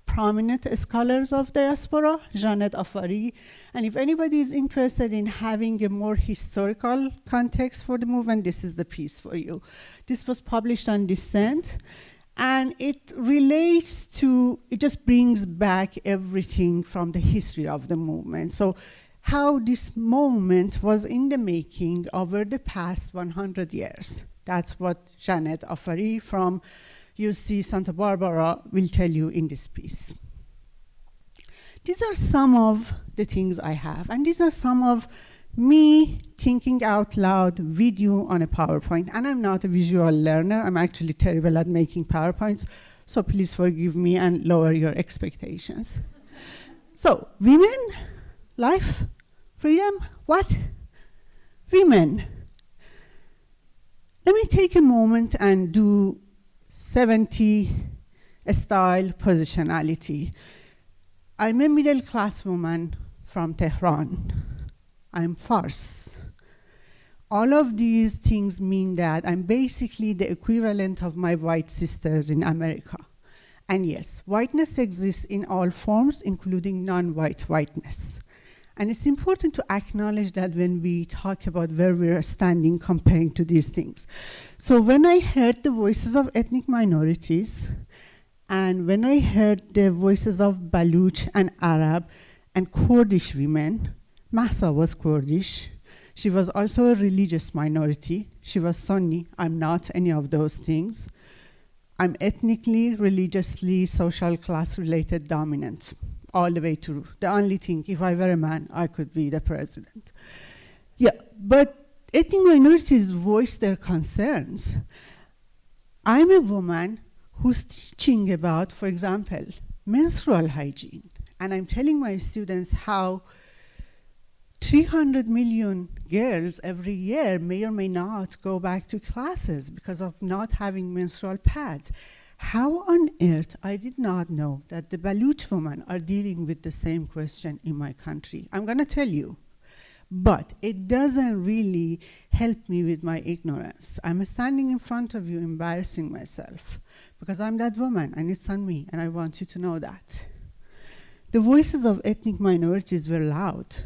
prominent scholars of diaspora, Janet Afari. And if anybody is interested in having a more historical context for the movement, this is the piece for you. This was published on Dissent, and it just brings back everything from the history of the movement. So how this moment was in the making over the past 100 years. That's what Janet Afari from UC Santa Barbara will tell you in this piece. These are some of the things I have, and these are some of me thinking out loud with you on a PowerPoint. And I'm not a visual learner. I'm actually terrible at making PowerPoints, so please forgive me and lower your expectations. So, women, life, freedom, what? Women. Let me take a moment and do 70 style positionality. I'm a middle-class woman from Tehran. I'm Fars. All of these things mean that I'm basically the equivalent of my white sisters in America. And yes, whiteness exists in all forms, including non-white whiteness. And it's important to acknowledge that when we talk about where we're standing comparing to these things. So when I heard the voices of ethnic minorities, and when I heard the voices of Baluch and Arab and Kurdish women, Mahsa was Kurdish. She was also a religious minority. She was Sunni. I'm not any of those things. I'm ethnically, religiously, social class related dominant, all the way through. The only thing, if I were a man, I could be the president. Yeah, but ethnic minorities voice their concerns. I'm a woman who's teaching about, for example, menstrual hygiene. And I'm telling my students how 300 million girls every year may or may not go back to classes because of not having menstrual pads. How on earth I did not know that the Baluch women are dealing with the same question in my country? I'm going to tell you. But it doesn't really help me with my ignorance. I'm standing in front of you embarrassing myself because I'm that woman and it's on me and I want you to know that. The voices of ethnic minorities were loud.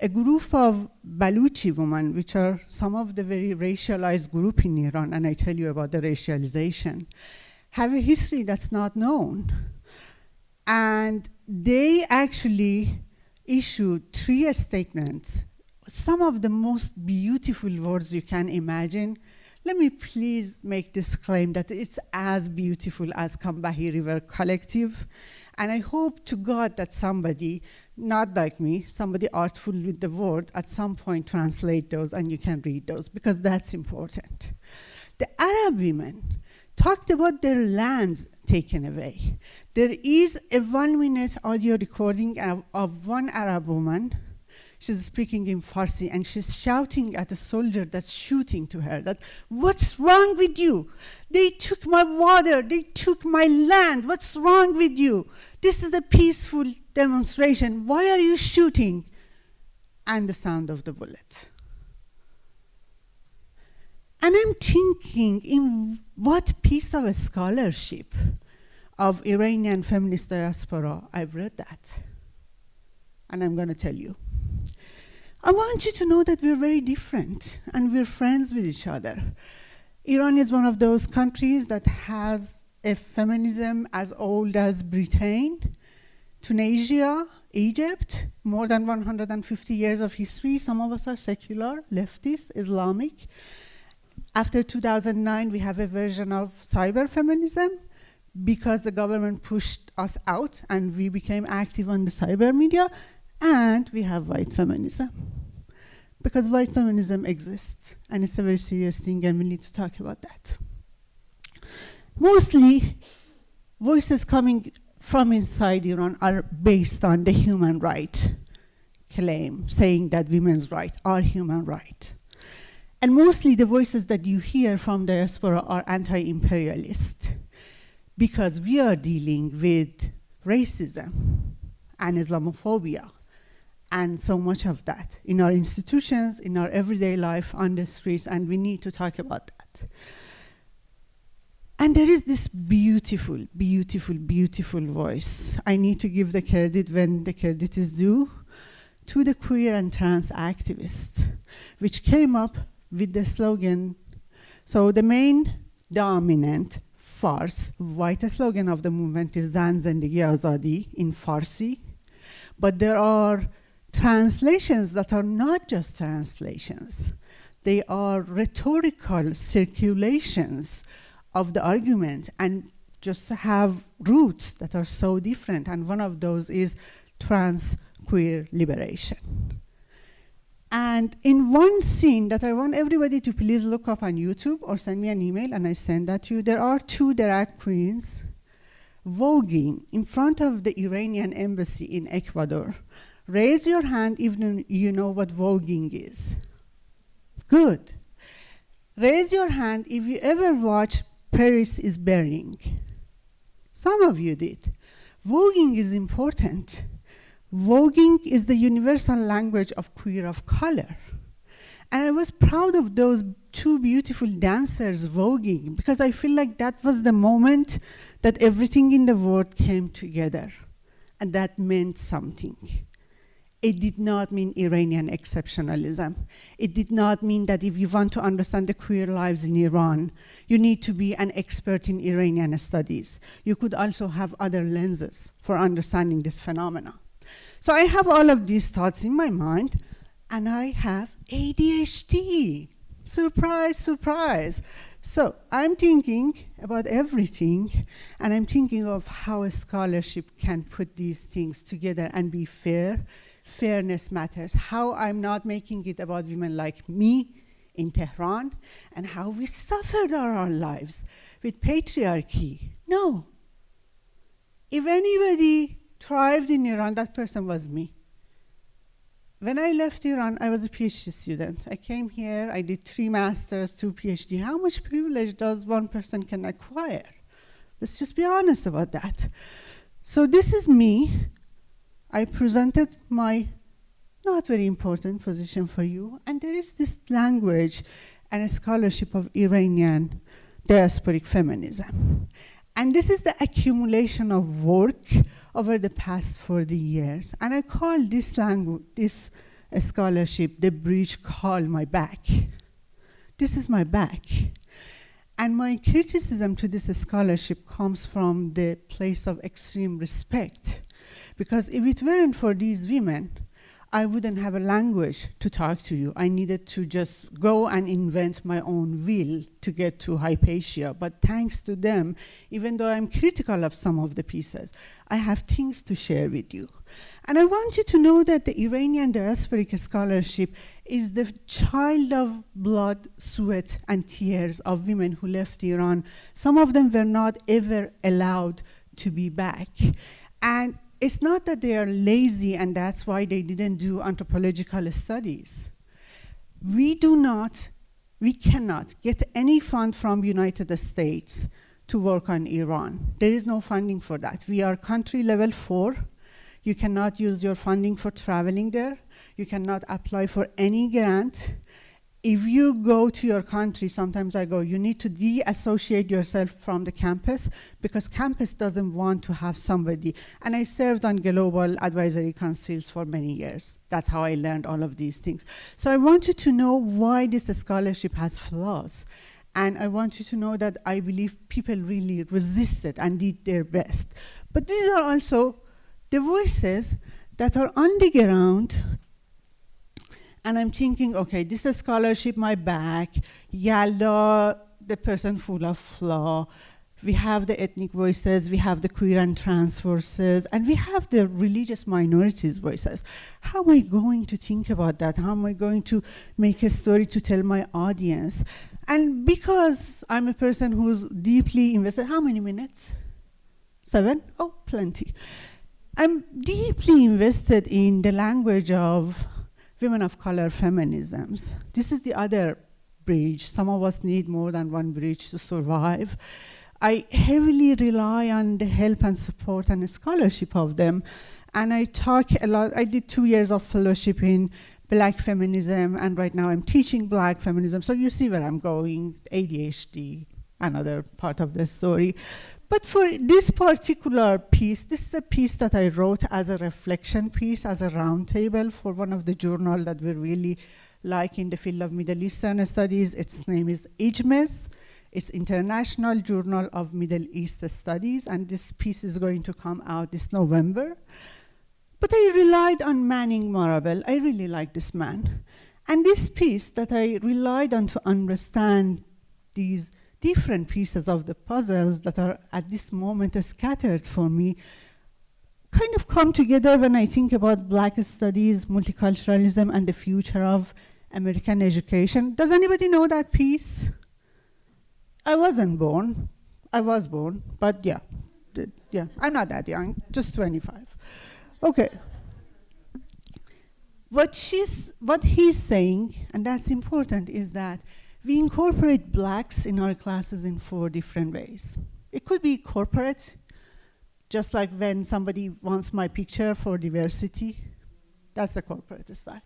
A group of Baluchi women, which are some of the very racialized group in Iran, and I tell you about the racialization, have a history that's not known. And they actually issued 3 statements, some of the most beautiful words you can imagine. Let me please make this claim that it's as beautiful as Kambahi River Collective. And I hope to God that somebody, not like me, somebody artful with the word, at some point translate those and you can read those, because that's important. The Arab women talked about their lands taken away. There is a 1-minute audio recording of one Arab woman. She's speaking in Farsi and she's shouting at a soldier that's shooting to her that, "What's wrong with you? They took my water, they took my land, what's wrong with you? This is a peaceful demonstration, why are you shooting?" And the sound of the bullet. And I'm thinking, in what piece of a scholarship of Iranian feminist diaspora I've read that? And I'm going to tell you. I want you to know that we're very different and we're friends with each other. Iran is one of those countries that has a feminism as old as Britain, Tunisia, Egypt, more than 150 years of history. Some of us are secular, leftist, Islamic. After 2009, we have a version of cyber feminism because the government pushed us out and we became active on the cyber media. And we have white feminism, because white feminism exists, and it's a very serious thing, and we need to talk about that. Mostly, voices coming from inside Iran are based on the human right claim, saying that women's rights are human right. And mostly the voices that you hear from diaspora are anti-imperialist, because we are dealing with racism and Islamophobia, and so much of that in our institutions, in our everyday life, on the streets, and we need to talk about that. And there is this beautiful, beautiful, beautiful voice. I need to give the credit when the credit is due to the queer and trans activists, which came up with the slogan. So the main dominant Fars, white slogan of the movement is Zan Zendegi Azadi in Farsi, but there are translations that are not just translations. They are rhetorical circulations of the argument and just have roots that are so different. And one of those is trans queer liberation. And in one scene that I want everybody to please look up on YouTube or send me an email and I send that to you, there are two drag queens voguing in front of the Iranian embassy in Ecuador. Raise your hand if you know what voguing is. Good. Raise your hand if you ever watch Paris is Burning. Some of you did. Voguing is important. Voguing is the universal language of queer of color. And I was proud of those two beautiful dancers voguing because I feel like that was the moment that everything in the world came together. And that meant something. It did not mean Iranian exceptionalism. It did not mean that if you want to understand the queer lives in Iran, you need to be an expert in Iranian studies. You could also have other lenses for understanding this phenomenon. So I have all of these thoughts in my mind, and I have ADHD. Surprise, surprise. So I'm thinking about everything, and I'm thinking of how a scholarship can put these things together and be fair. Fairness matters. How I'm not making it about women like me in Tehran, and how we suffered our lives with patriarchy. No. If anybody thrived in Iran, that person was me. When I left Iran, I was a PhD student. I came here, I did 3 masters, 2 PhD. How much privilege does one person can acquire? Let's just be honest about that. So this is me. I presented my not very important position for you, and there is this language and a scholarship of Iranian diasporic feminism. And this is the accumulation of work over the past 40 years. And I call this scholarship the bridge call my back. This is my back. And my criticism to this scholarship comes from the place of extreme respect. Because if it weren't for these women, I wouldn't have a language to talk to you. I needed to just go and invent my own will to get to Hypatia. But thanks to them, even though I'm critical of some of the pieces, I have things to share with you. And I want you to know that the Iranian diasporic scholarship is the child of blood, sweat, and tears of women who left Iran. Some of them were not ever allowed to be back. And it's not that they are lazy and that's why they didn't do anthropological studies. We cannot get any fund from United States to work on Iran. There is no funding for that. We are country level 4. You cannot use your funding for traveling there. You cannot apply for any grant. If you go to your country, sometimes I go, you need to de-associate yourself from the campus because campus doesn't want to have somebody. And I served on global advisory councils for many years. That's how I learned all of these things. So I want you to know why this scholarship has flaws. And I want you to know that I believe people really resisted and did their best. But these are also the voices that are on the ground. And I'm thinking, okay, this is scholarship, my back. Yalda, the person full of flaw. We have the ethnic voices, we have the queer and trans voices, and we have the religious minorities voices. How am I going to think about that? How am I going to make a story to tell my audience? And because I'm a person who's deeply invested, how many minutes? 7? Oh, plenty. I'm deeply invested in the language of women of color feminisms. This is the other bridge. Some of us need more than one bridge to survive. I heavily rely on the help and support and scholarship of them. And I talk a lot. I did 2 years of fellowship in Black feminism, and right now I'm teaching Black feminism. So you see where I'm going, ADHD, another part of the story. But for this particular piece, this is a piece that I wrote as a reflection piece, as a roundtable for one of the journals that we really like in the field of Middle Eastern Studies. Its name is IJMES. It's International Journal of Middle East Studies, and this piece is going to come out this November. But I relied on Manning Marable. I really like this man. And this piece that I relied on to understand these different pieces of the puzzles that are at this moment scattered for me kind of come together when I think about Black studies, multiculturalism, and the future of American education. Does anybody know that piece? I wasn't born. I was born, but yeah, I'm not that young, just 25. Okay. What he's saying, and that's important, is that we incorporate Blacks in our classes in 4 different ways. It could be corporate, just like when somebody wants my picture for diversity. That's the corporate style.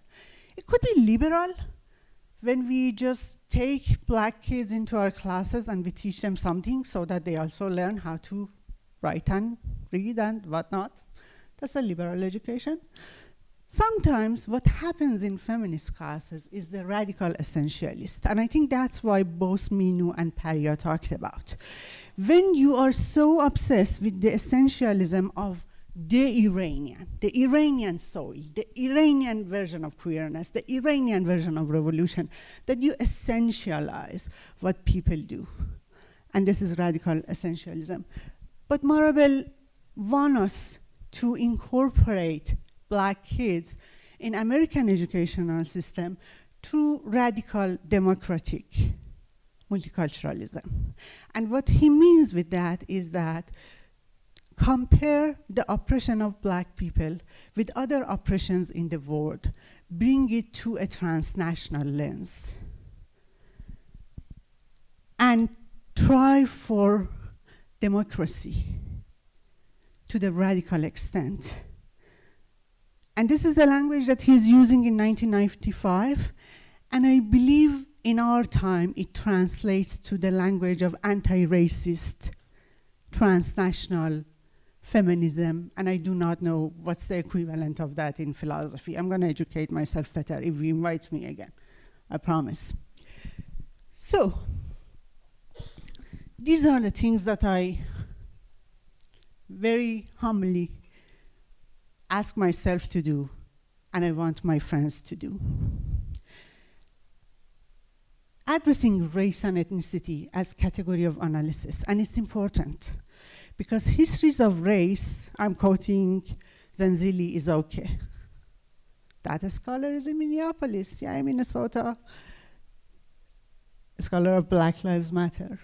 It could be liberal, when we just take Black kids into our classes and we teach them something so that they also learn how to write and read and whatnot. That's a liberal education. Sometimes what happens in feminist classes is the radical essentialist, and I think that's why both Minoo and Paria talked about. When you are so obsessed with the essentialism of the Iranian soul, the Iranian version of queerness, the Iranian version of revolution, that you essentialize what people do. And this is radical essentialism. But Marable wants us to incorporate Black kids in American educational system through radical democratic multiculturalism. And what he means with that is that compare the oppression of Black people with other oppressions in the world, bring it to a transnational lens, and try for democracy to the radical extent. And this is the language that he's using in 1995, and I believe in our time it translates to the language of anti-racist, transnational feminism, and I do not know what's the equivalent of that in philosophy. I'm going to educate myself better if you invite me again, I promise. So, these are the things that I very humbly ask myself to do, and I want my friends to do. Addressing race and ethnicity as category of analysis, and it's important, because histories of race, I'm quoting Zenzili, is okay. That scholar is in Minneapolis, yeah, in Minnesota, a scholar of Black Lives Matter.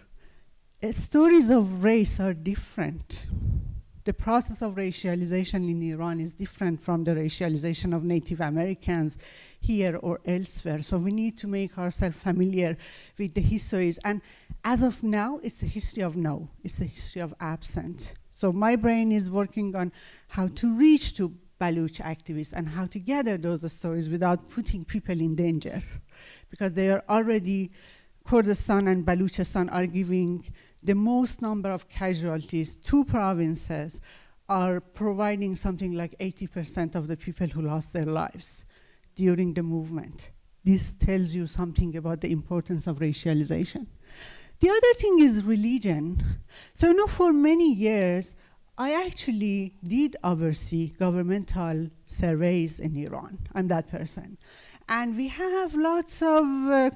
Stories of race are different. The process of racialization in Iran is different from the racialization of Native Americans here or elsewhere. So we need to make ourselves familiar with the histories. And as of now, it's a history of no. It's a history of absent. So my brain is working on how to reach to Baluch activists and how to gather those stories without putting people in danger. Because they are already, Kurdistan and Baluchistan are giving the most number of casualties. 2 provinces are providing something like 80% of the people who lost their lives during the movement. This tells you something about the importance of racialization. The other thing is religion. So for many years, I actually did oversee governmental surveys in Iran. I'm that person. And we have lots of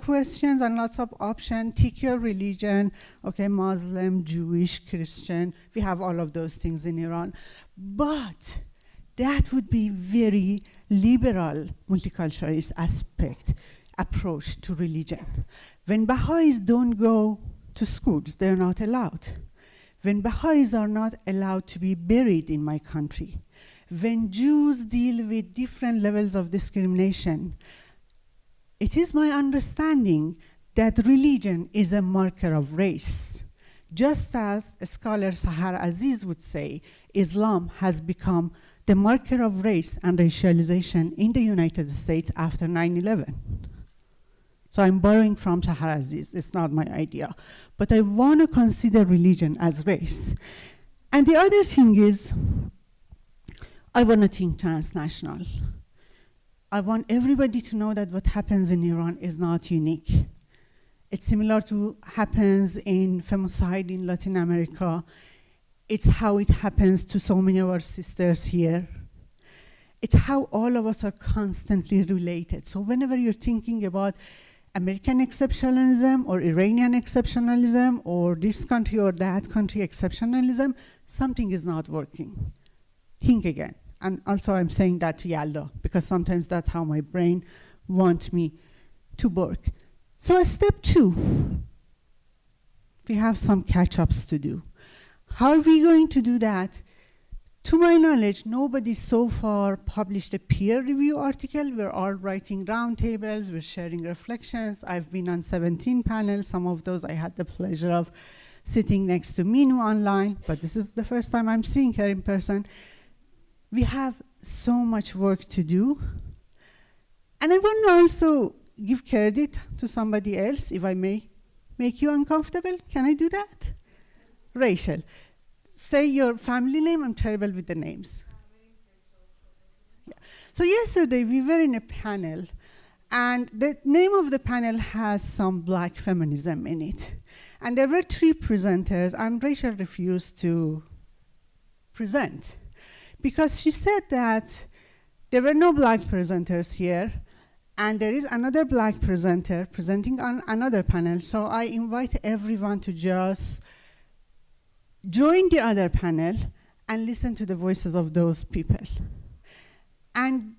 questions and lots of options. Take your religion, okay, Muslim, Jewish, Christian. We have all of those things in Iran. But that would be very liberal, multiculturalist approach to religion. When Baha'is don't go to schools, they're not allowed. When Baha'is are not allowed to be buried in my country, when Jews deal with different levels of discrimination, it is my understanding that religion is a marker of race. Just as scholar Sahar Aziz would say, Islam has become the marker of race and racialization in the United States after 9/11. So I'm borrowing from Sahar Aziz, it's not my idea. But I want to consider religion as race. And the other thing is, I want to think transnational. I want everybody to know that what happens in Iran is not unique. It's similar to happens in femicide in Latin America. It's how it happens to so many of our sisters here. It's how all of us are constantly related. So whenever you're thinking about American exceptionalism or Iranian exceptionalism or this country or that country exceptionalism, something is not working. Think again. And also I'm saying that to Yalda, because sometimes that's how my brain wants me to work. So step 2, we have some catch-ups to do. How are we going to do that? To my knowledge, nobody so far published a peer review article. We're all writing roundtables, we're sharing reflections. I've been on 17 panels. Some of those I had the pleasure of sitting next to Minoo online, but this is the first time I'm seeing her in person. We have so much work to do. And I want to also give credit to somebody else, if I may make you uncomfortable. Can I do that? Rachel. Say your family name. I'm terrible with the names. Yeah. So yesterday we were in a panel, and the name of the panel has some black feminism in it. And there were 3 presenters, and Rachel refused to present because she said that there were no black presenters here, and there is another black presenter presenting on another panel. So I invite everyone to just join the other panel and listen to the voices of those people. And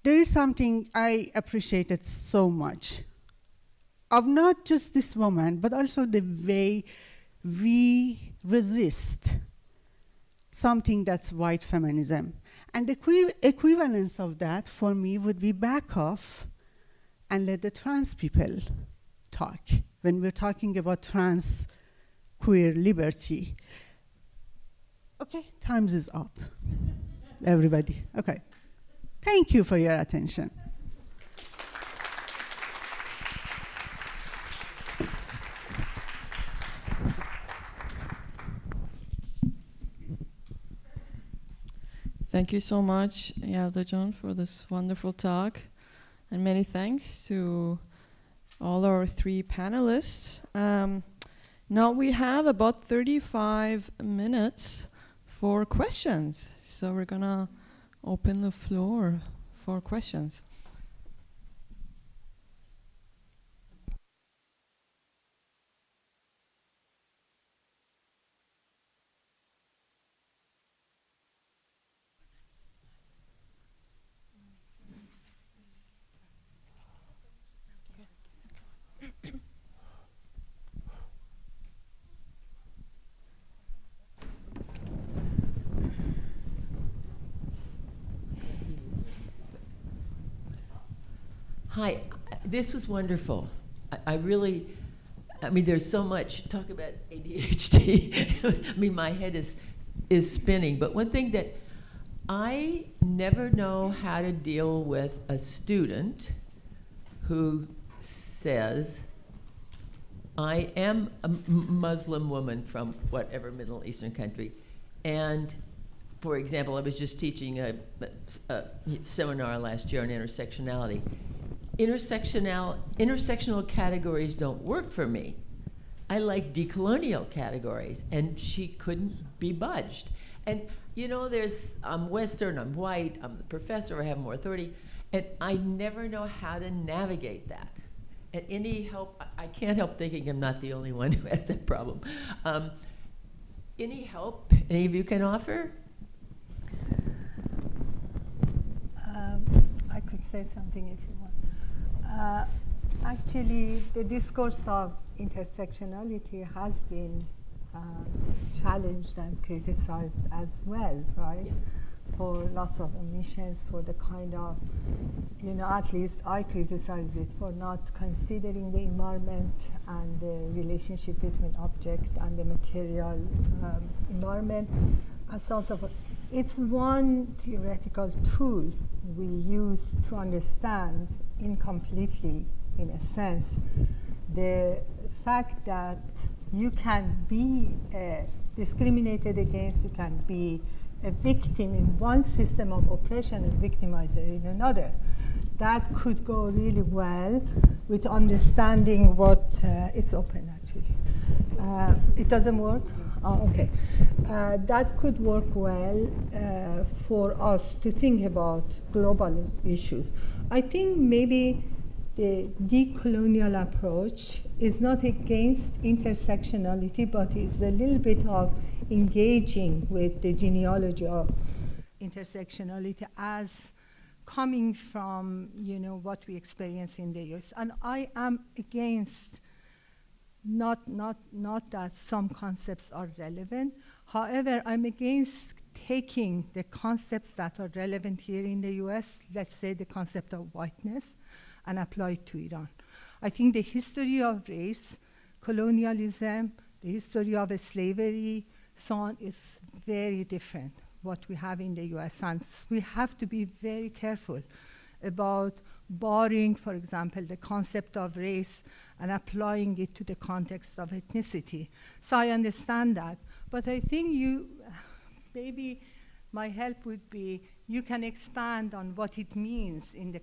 there is something I appreciated so much of not just this woman, but also the way we resist something that's white feminism. And the equivalence of that for me would be back off and let the trans people talk when we're talking about trans queer liberty. Okay, times is up, everybody. Okay, thank you for your attention. Thank you so much, Yalda John, for this wonderful talk. And many thanks to all our 3 panelists. Now we have about 35 minutes for questions. So we're gonna open the floor for questions. Hi, this was wonderful. I really, there's so much, talk about ADHD. I mean, my head is spinning. But one thing that I never know how to deal with a student who says, I am a Muslim woman from whatever Middle Eastern country, and for example, I was just teaching a seminar last year on intersectionality. Intersectional categories don't work for me. I like decolonial categories, and she couldn't be budged. And you know, I'm Western, I'm white, I'm the professor, I have more authority, and I never know how to navigate that. And any help, I can't help thinking I'm not the only one who has that problem. Any help any of you can offer? I could say something if you want. Actually, the discourse of intersectionality has been challenged and criticized as well, right? Yeah. For lots of omissions, for the kind of, at least I criticized it for not considering the environment and the relationship between object and the material environment as also it's one theoretical tool we use to understand incompletely, in a sense, the fact that you can be discriminated against, you can be a victim in one system of oppression and victimizer in another. That could go really well with understanding what it's open, actually. It doesn't work. Okay. That could work well for us to think about global issues. I think maybe the decolonial approach is not against intersectionality, but it's a little bit of engaging with the genealogy of intersectionality as coming from, what we experience in the US. And I am against not that some concepts are relevant. However, I'm against taking the concepts that are relevant here in the US, let's say the concept of whiteness, and apply it to Iran. I think the history of race, colonialism, the history of slavery, so on, is very different what we have in the US. And we have to be very careful about borrowing, for example, the concept of race and applying it to the context of ethnicity. So I understand that. But I think maybe my help would be you can expand on what it means in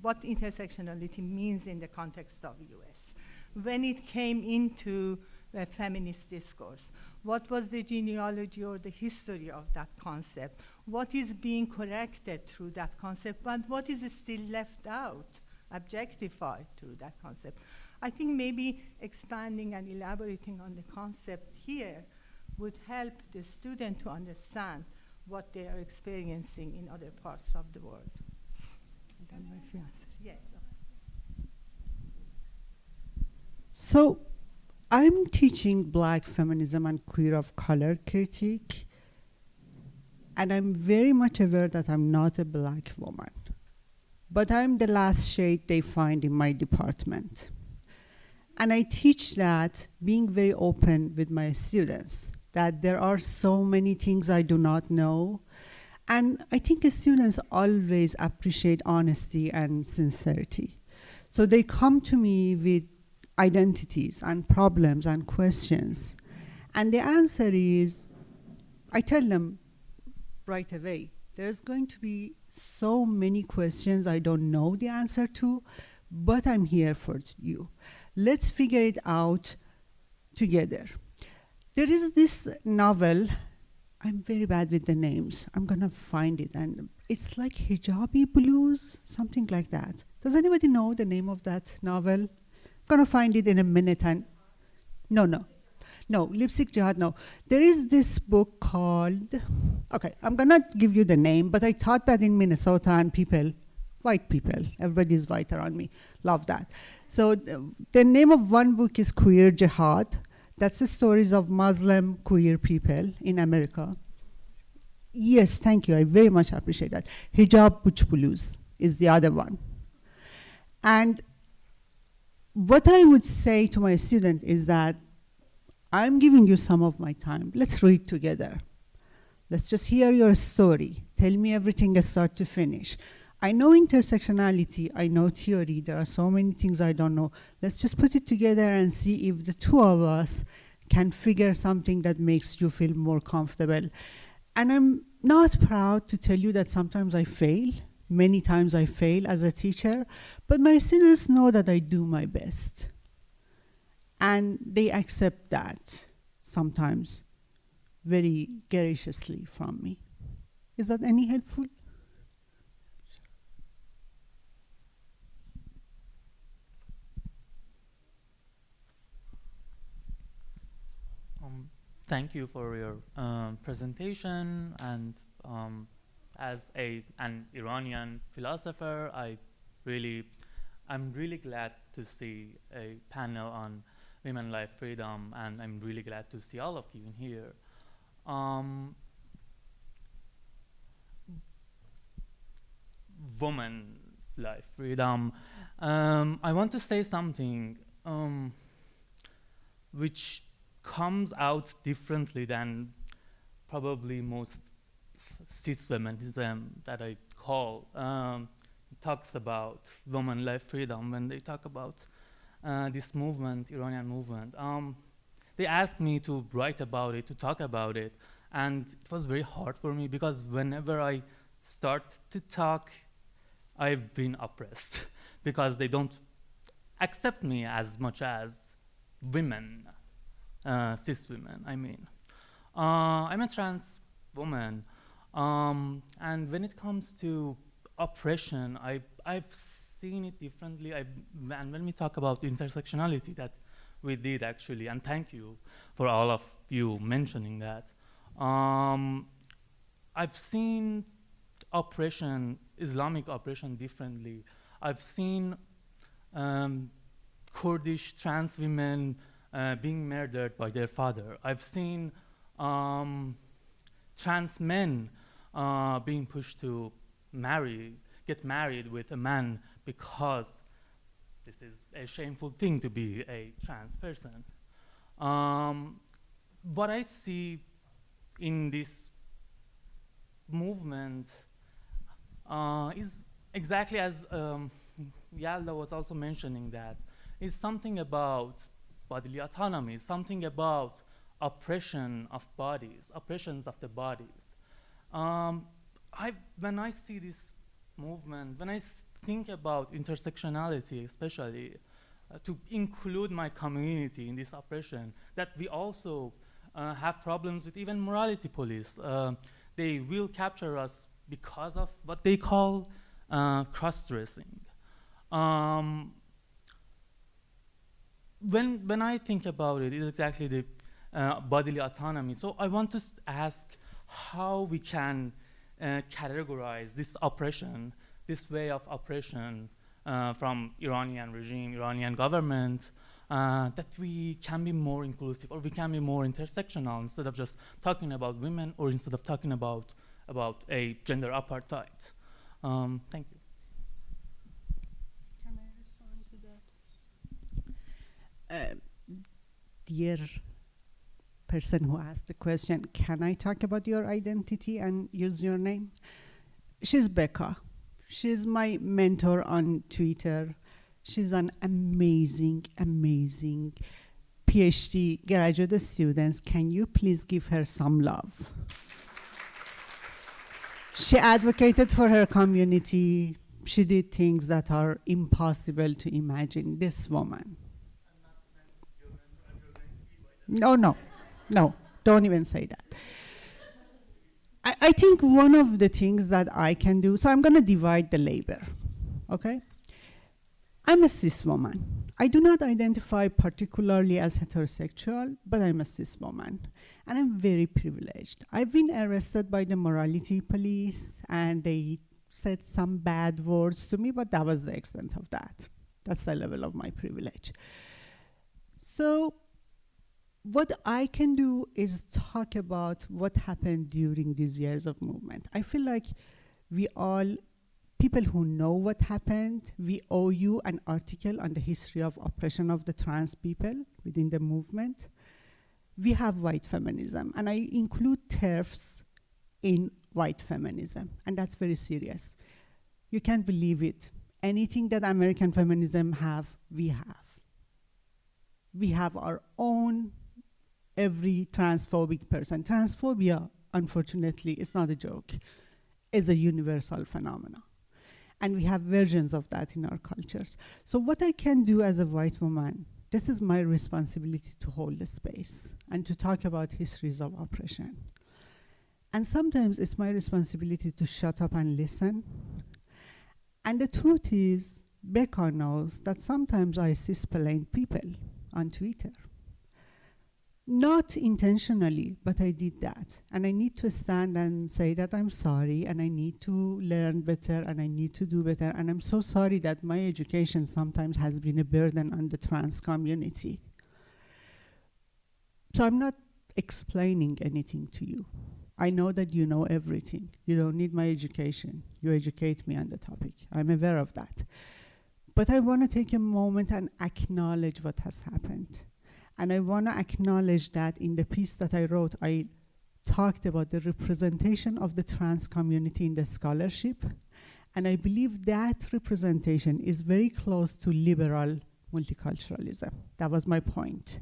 what intersectionality means in the context of US. When it came into the feminist discourse, what was the genealogy or the history of that concept? What is being corrected through that concept, and what is still left out, objectified through that concept? I think maybe expanding and elaborating on the concept here would help the student to understand what they are experiencing in other parts of the world. I don't know if you answered. Yes. So I'm teaching Black feminism and queer of color critique, and I'm very much aware that I'm not a Black woman, but I'm the last shade they find in my department. And I teach that being very open with my students, that there are so many things I do not know. And I think students always appreciate honesty and sincerity. So they come to me with identities and problems and questions. And the answer is, I tell them right away, there's going to be so many questions I don't know the answer to, but I'm here for you. Let's figure it out together. There is this novel, I'm very bad with the names. I'm gonna find it, and it's like Hijabi Blues, something like that. Does anybody know the name of that novel? I'm gonna find it in a minute. And no, Lipstick Jihad, no. There is this book called, okay, I'm gonna give you the name, but I taught that in Minnesota, and white people, everybody's white around me, love that. So the name of one book is Queer Jihad. That's the stories of Muslim queer people in America. Yes, thank you, I very much appreciate that. Hijab Blues is the other one. And what I would say to my student is that I'm giving you some of my time. Let's read together. Let's just hear your story. Tell me everything start to finish. I know intersectionality, I know theory, there are so many things I don't know. Let's just put it together and see if the two of us can figure something that makes you feel more comfortable. And I'm not proud to tell you that sometimes I fail. Many times I fail as a teacher, but my students know that I do my best. And they accept that sometimes very graciously from me. Is that any helpful? Thank you for your presentation, and as an Iranian philosopher, I'm really glad to see a panel on women, life, freedom, and I'm really glad to see all of you in here. Woman, life, freedom. I want to say something which comes out differently than probably most cis feminism that I call talks about women, life, freedom. When they talk about this movement, Iranian movement, they asked me to write about it, to talk about it, and it was very hard for me because whenever I start to talk, I've been oppressed because they don't accept me as much as women. Cis women, I mean. I'm a trans woman, and when it comes to oppression, I've seen it differently. And when we talk about intersectionality, that we did actually, and thank you for all of you mentioning that. I've seen oppression, Islamic oppression, differently. I've seen Kurdish trans women being murdered by their father. I've seen trans men being pushed to get married with a man because this is a shameful thing to be a trans person. What I see in this movement is exactly as Yalda was also mentioning, that is something about bodily autonomy, something about oppression of bodies, oppressions of the bodies. When I see this movement, when I think about intersectionality, especially to include my community in this oppression, that we also have problems with even morality police. They will capture us because of what they call cross-dressing. When I think about it, it's exactly the bodily autonomy. So I want to ask how we can categorize this oppression, this way of oppression from Iranian regime, Iranian government, that we can be more inclusive, or we can be more intersectional, instead of just talking about women, or instead of talking about a gender apartheid. Thank you. Can I respond to that? Dear person who asked the question, can I talk about your identity and use your name? She's Becca. She's my mentor on Twitter. She's an amazing, amazing PhD graduate student. Can you please give her some love? She advocated for her community. She did things that are impossible to imagine. This woman. No, don't even say that. I think one of the things that I can do, so I'm going to divide the labor, okay? I'm a cis woman. I do not identify particularly as heterosexual, but I'm a cis woman, and I'm very privileged. I've been arrested by the morality police, and they said some bad words to me, but that was the extent of that. That's the level of my privilege. So what I can do is talk about what happened during these years of movement. I feel like we all, people who know what happened, we owe you an article on the history of oppression of the trans people within the movement. We have white feminism, and I include TERFs in white feminism, and that's very serious. You can't believe it. Anything that American feminism have, we have. We have our own, every transphobic person. Transphobia, unfortunately, is not a joke. It's a universal phenomenon. And we have versions of that in our cultures. So what I can do as a white woman, this is my responsibility to hold the space and to talk about histories of oppression. And sometimes it's my responsibility to shut up and listen. And the truth is, Becca knows that sometimes I cisplain people on Twitter. Not intentionally, but I did that. And I need to stand and say that I'm sorry, and I need to learn better, and I need to do better. And I'm so sorry that my education sometimes has been a burden on the trans community. So I'm not explaining anything to you. I know that you know everything. You don't need my education. You educate me on the topic. I'm aware of that. But I want to take a moment and acknowledge what has happened. And I want to acknowledge that in the piece that I wrote, I talked about the representation of the trans community in the scholarship. And I believe that representation is very close to liberal multiculturalism. That was my point.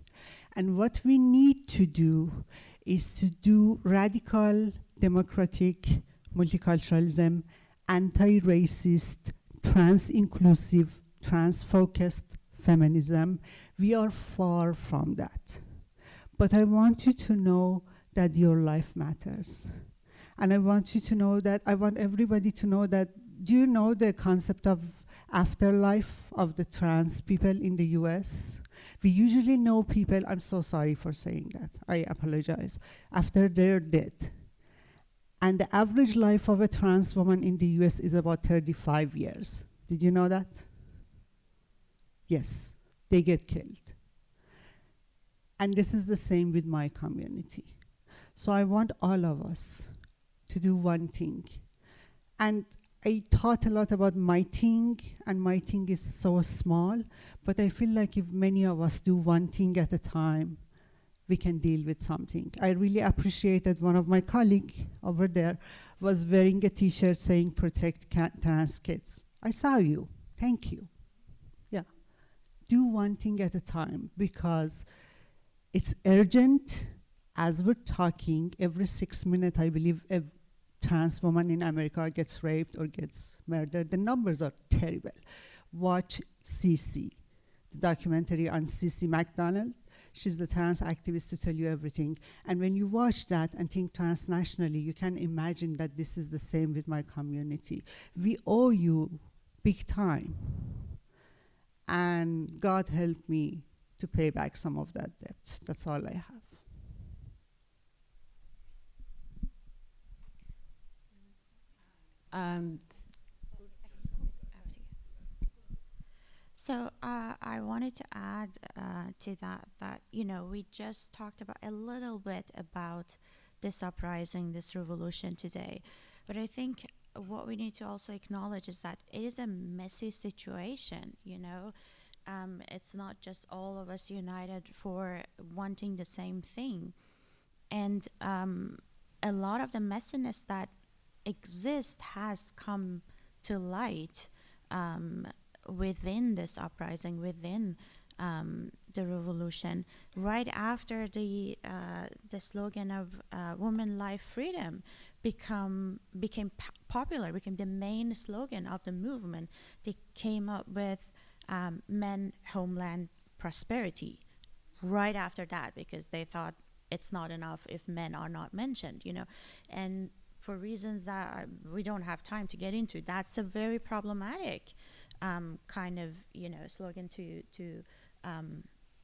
And what we need to do is to do radical, democratic multiculturalism, anti-racist, trans-inclusive, trans-focused feminism. We are far from that. But I want you to know that your life matters. And I want you to know that, I want everybody to know that, do you know the concept of afterlife of the trans people in the US? We usually know people, I'm so sorry for saying that, I apologize, after they're dead. And the average life of a trans woman in the US is about 35 years. Did you know that? Yes, they get killed. And this is the same with my community. So I want all of us to do one thing. And I thought a lot about my thing, and my thing is so small, but I feel like if many of us do one thing at a time, we can deal with something. I really appreciate that one of my colleagues over there was wearing a t-shirt saying protect trans kids. I saw you, thank you. Yeah, do one thing at a time, because it's urgent. As we're talking, every 6 minutes, I believe, a trans woman in America gets raped or gets murdered. The numbers are terrible. Watch CC, the documentary on CC McDonald. She's the trans activist to tell you everything. And when you watch that and think transnationally, you can imagine that this is the same with my community. We owe you big time. And God help me to pay back some of that debt. That's all I have. So I wanted to add to that, you know, we just talked about a little bit about this uprising, this revolution today. But I think what we need to also acknowledge is that it is a messy situation, you know. It's not just all of us united for wanting the same thing. And a lot of the messiness that exists has come to light within this uprising, within the revolution. Right after the slogan of woman, life, freedom became popular, became the main slogan of the movement, they came up with men, homeland, prosperity right after that, because they thought it's not enough if men are not mentioned, you know. And for reasons that we don't have time to get into, that's a very problematic kind of, you know, slogan to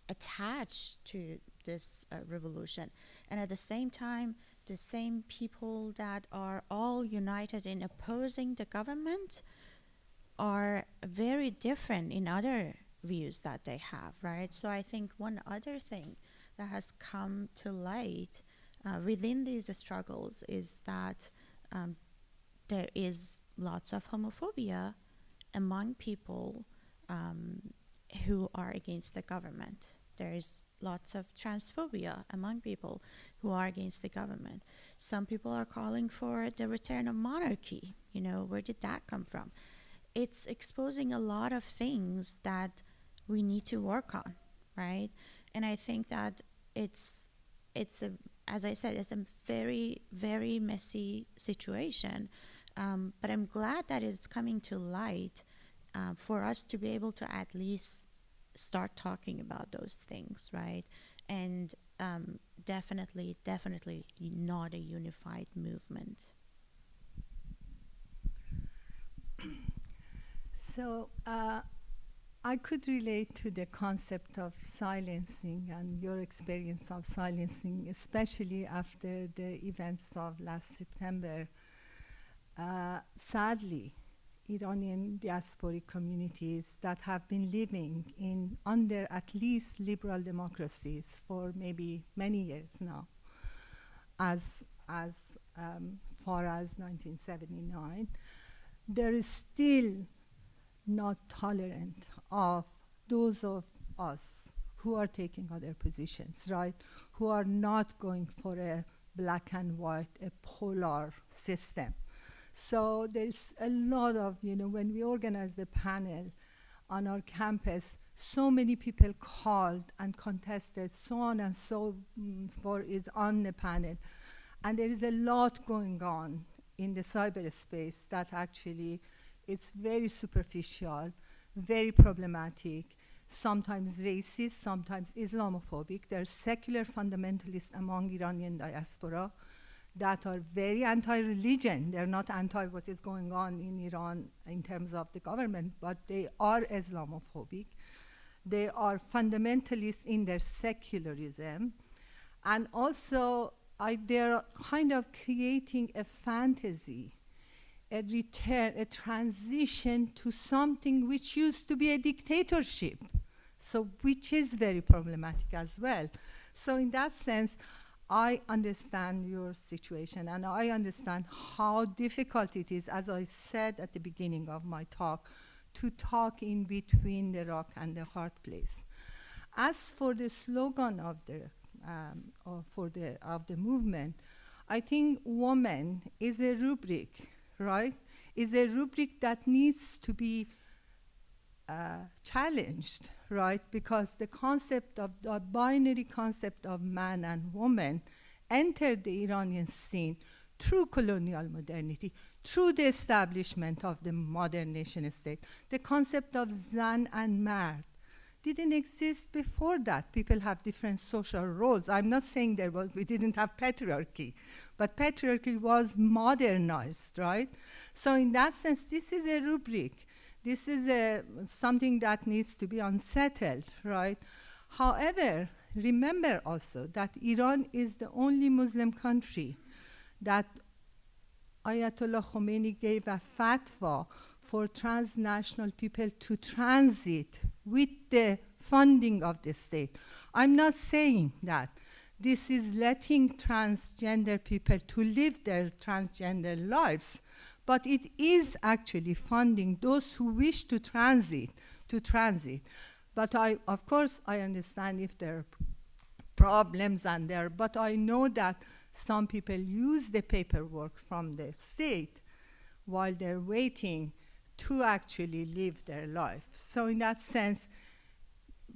attach to this revolution. And at the same time, the same people that are all united in opposing the government are very different in other views that they have, right? So I think one other thing that has come to light within these struggles is that there is lots of homophobia among people who are against the government. There is lots of transphobia among people who are against the government. Some people are calling for the return of monarchy. You know, where did that come from? It's exposing a lot of things that we need to work on, right? And I think that it's a, as I said, it's a very, very messy situation. But I'm glad that it's coming to light for us to be able to at least start talking about those things, right? And definitely not a unified movement. So I could relate to the concept of silencing and your experience of silencing, especially after the events of last September. Sadly, Iranian diasporic communities that have been living in under at least liberal democracies for maybe many years now, as far as 1979, there is still not tolerant of those of us who are taking other positions, right? Who are not going for a black and white, a polar system. So there's a lot of, you know, when we organized the panel on our campus, so many people called and contested, so on and so forth is on the panel. And there is a lot going on in the cyberspace that actually it's very superficial, very problematic. sometimes racist, sometimes Islamophobic. There are secular fundamentalists among Iranian diaspora that are very anti-religion. They're not anti what is going on in Iran in terms of the government, but they are Islamophobic. They are fundamentalists in their secularism. And also, they're kind of creating a fantasy, a return, a transition to something which used to be a dictatorship, so which is very problematic as well. So in that sense, I understand your situation, and I understand how difficult it is, as I said at the beginning of my talk, to talk in between the rock and the hard place. As for the slogan of the movement, I think woman is a rubric, right? Is a rubric that needs to be challenged, right? Because the concept of the binary concept of man and woman entered the Iranian scene through colonial modernity, through the establishment of the modern nation state. The concept of zan and mard didn't exist before that. People have different social roles. I'm not saying we didn't have patriarchy, but patriarchy was modernized, right? So in that sense, this is a rubric. This is something that needs to be unsettled, right? However, remember also that Iran is the only Muslim country that Ayatollah Khomeini gave a fatwa for transnational people to transit with the funding of the state. I'm not saying that this is letting transgender people to live their transgender lives, but it is actually funding those who wish to transit. But of course, I understand if there are problems but I know that some people use the paperwork from the state while they're waiting to actually live their life. So in that sense,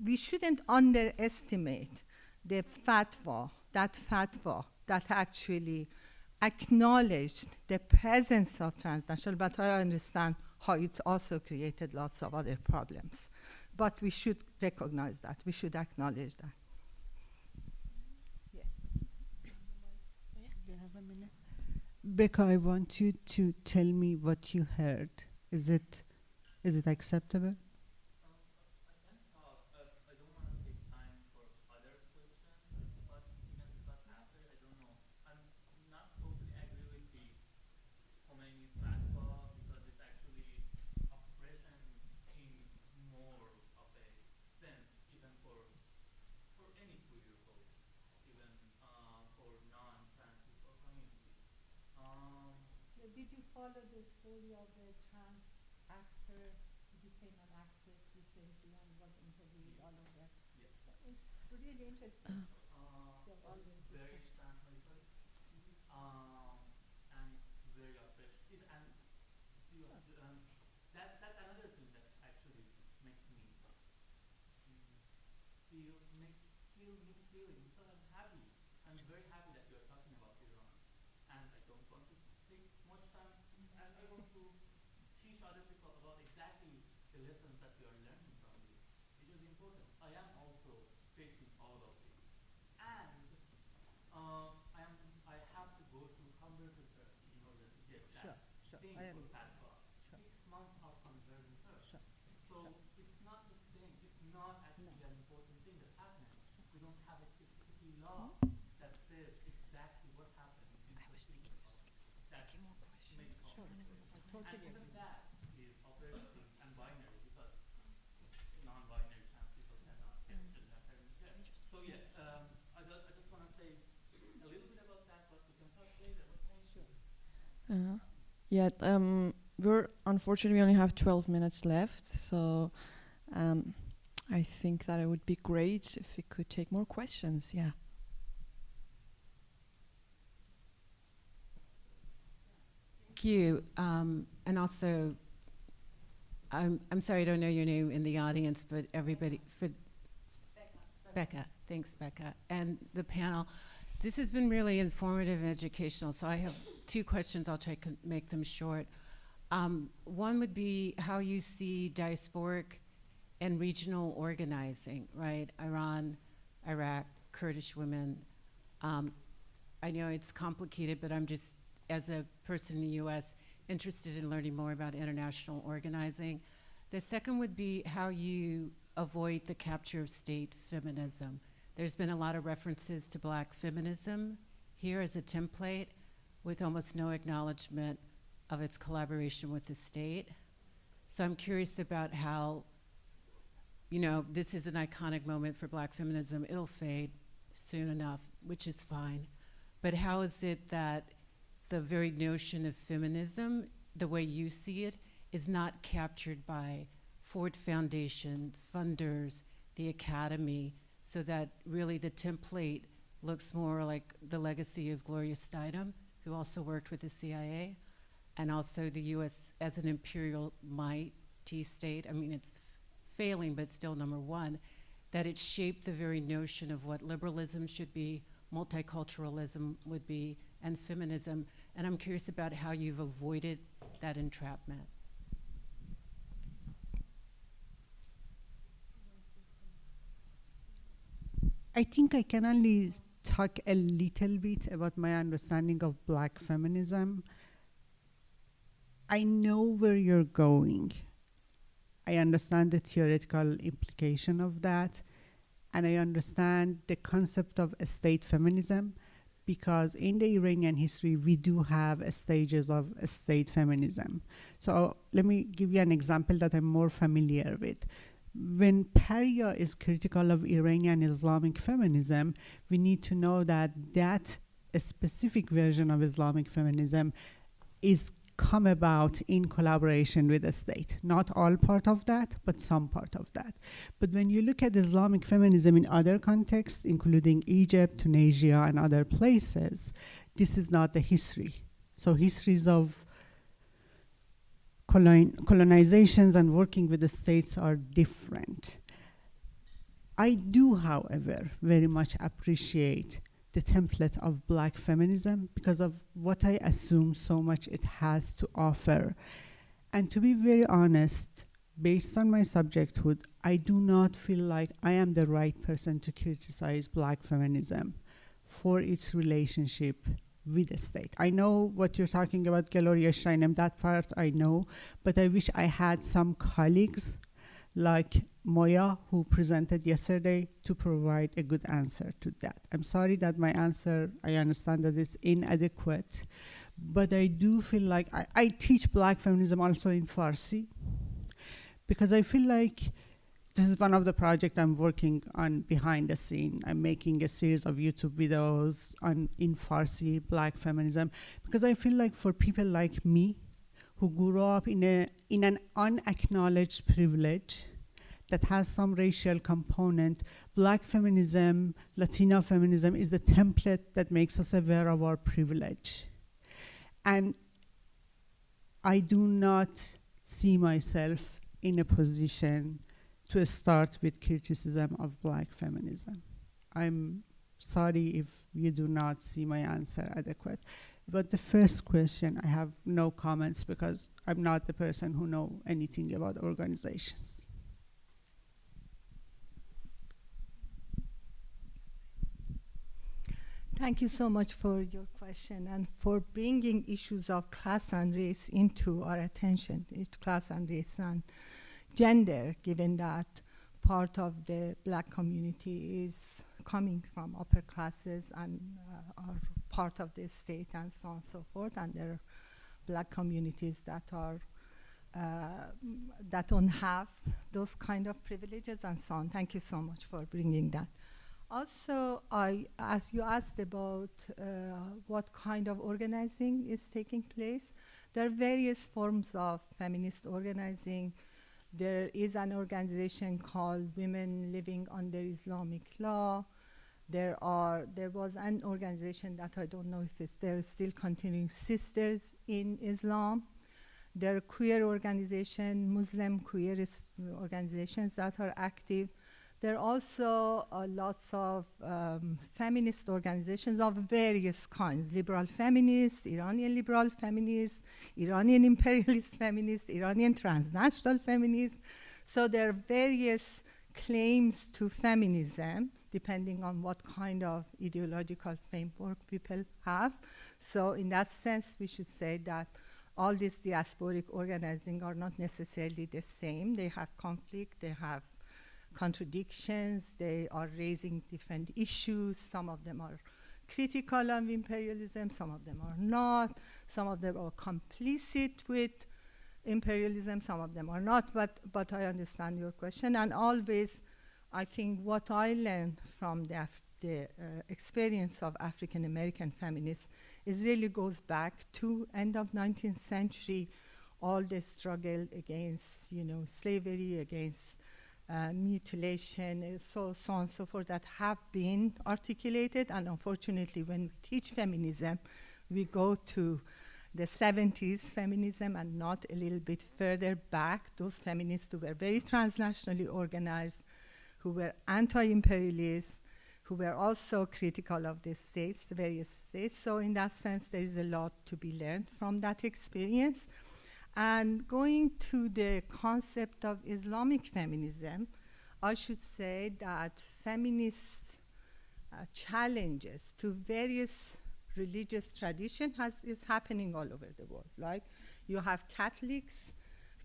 we shouldn't underestimate the fatwa that actually acknowledged the presence of transnational, but I understand how it also created lots of other problems. But we should recognize that, we should acknowledge that. Yes. Do you have a minute? Becca, I want you to tell me what you heard. Is it acceptable? I don't want to take time for other questions, but we can discuss after. I don't know. I'm not totally agree with the Khomeini's fatwa because it's actually oppression in more of a sense, even for any queer-phobe, even for non-trans people community. Did you follow the story of the trans actor who became an actress recently and was interviewed all over? Yes. So it's really interesting. It's very translated, and it's very oppressive. That's another thing that actually makes me feel mixed feeling because I'm happy. I'm very happy that you're talking about Iran, and I don't want to take much time, and I want to teach other people about exactly the lessons that we are learning from this, which is important. I am also facing all of it, and I have to go to converted therapy in order to get that thing for fatwa. 6 months of conversion therapy. So it's not the same. It's not actually an important thing that happens. We don't have a specific law that says exactly what happens in procedure that medical. And even that is operative and binary because non-binary trans people cannot get maternity care. So yeah, I just want to say a little bit about that, but we can talk later. But thank you. Yeah, we only have 12 minutes left, so I think that it would be great if we could take more questions. Yeah. Thank you. And also, I'm sorry I don't know your name in the audience, but everybody, Becca. Thanks, Becca. And the panel. This has been really informative and educational, so I have 2 questions. I'll try to make them short. One would be how you see diasporic and regional organizing, right? Iran, Iraq, Kurdish women. I know it's complicated, but I'm just, as a person in the US, interested in learning more about international organizing. The second would be how you avoid the capture of state feminism. There's been a lot of references to black feminism here as a template with almost no acknowledgement of its collaboration with the state. So I'm curious about how, you know, this is an iconic moment for black feminism. It'll fade soon enough, which is fine. But how is it that the very notion of feminism, the way you see it, is not captured by Ford Foundation, funders, the academy, so that really the template looks more like the legacy of Gloria Steinem, who also worked with the CIA, and also the US as an imperial mighty state. I mean, it's failing, but still number one, that it shaped the very notion of what liberalism should be, multiculturalism would be, and feminism. And I'm curious about how you've avoided that entrapment. I think I can only talk a little bit about my understanding of black feminism. I know where you're going. I understand the theoretical implication of that, and I understand the concept of state feminism, because in the Iranian history, we do have stages of state feminism. So let me give you an example that I'm more familiar with. When Paria is critical of Iranian Islamic feminism, we need to know that that specific version of Islamic feminism is come about in collaboration with the state. Not all part of that, but some part of that. But when you look at Islamic feminism in other contexts, including Egypt, Tunisia, and other places, this is not the history. So histories of colonizations and working with the states are different. I do, however, very much appreciate the template of black feminism because of what I assume so much it has to offer. And to be very honest, based on my subjecthood, I do not feel like I am the right person to criticize black feminism for its relationship with the state. I know what you're talking about, Gloria Steinem, that part I know, but I wish I had some colleagues like Moya, who presented yesterday, to provide a good answer to that. I'm sorry that my answer, I understand that it's inadequate, but I do feel like I teach black feminism also in Farsi, because I feel like this is one of the projects I'm working on behind the scene. I'm making a series of YouTube videos in Farsi, black feminism, because I feel like for people like me, who grew up in an unacknowledged privilege that has some racial component, black feminism, Latina feminism is the template that makes us aware of our privilege. And I do not see myself in a position to start with criticism of black feminism. I'm sorry if you do not see my answer adequate. But the first question, I have no comments because I'm not the person who knows anything about organizations. Thank you so much for your question and for bringing issues of class and race into our attention, class and race and gender, given that part of the black community is coming from upper classes and are part of the state and so on and so forth, and there are black communities that are that don't have those kind of privileges and so on. Thank you so much for bringing that. Also, as you asked about what kind of organizing is taking place, there are various forms of feminist organizing. There is an organization called Women Living Under Islamic Law. There was an organization that I don't know if they're still continuing, Sisters in Islam. There are queer organizations, Muslim queer organizations that are active. There are also lots of feminist organizations of various kinds: liberal feminists, Iranian liberal feminists, Iranian imperialist feminists, Iranian transnational feminists. So there are various claims to feminism, depending on what kind of ideological framework people have. So in that sense, we should say that all these diasporic organizing are not necessarily the same. They have conflict, they have contradictions, they are raising different issues. Some of them are critical of imperialism, some of them are not, some of them are complicit with imperialism, some of them are not, but I understand your question. And always, I think what I learned from the experience of African American feminists is really goes back to end of 19th century, all the struggle against, slavery, against mutilation, so on and so forth, that have been articulated. And unfortunately, when we teach feminism, we go to the 70s feminism and not a little bit further back. Those feminists who were very transnationally organized, who were anti-imperialist, who were also critical of the states, the various states. So in that sense, there is a lot to be learned from that experience. And going to the concept of Islamic feminism, I should say that feminist challenges to various religious tradition is happening all over the world. Like you have Catholics,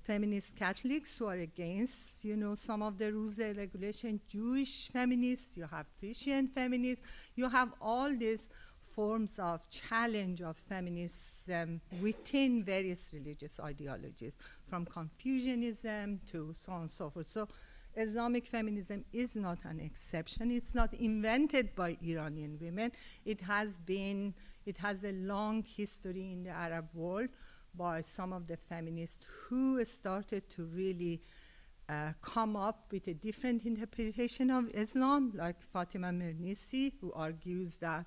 feminist Catholics who are against, some of the rules and regulations, Jewish feminists, you have Christian feminists, you have all these forms of challenge of feminism within various religious ideologies, from Confucianism to so on and so forth. So Islamic feminism is not an exception. It's not invented by Iranian women. It has a long history in the Arab world by some of the feminists who started to really come up with a different interpretation of Islam, like Fatima Mernissi, who argues that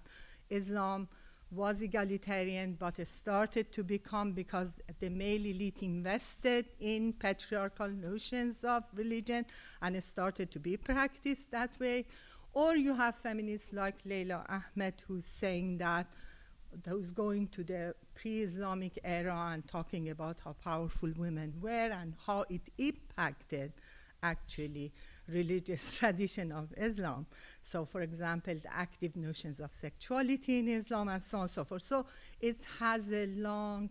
Islam was egalitarian, but it started to become because the male elite invested in patriarchal notions of religion, and it started to be practiced that way. Or you have feminists like Leila Ahmed, who's saying that, who's going to the pre-Islamic era and talking about how powerful women were and how it impacted actually religious tradition of Islam. So for example, the active notions of sexuality in Islam and so on and so forth. So it has a long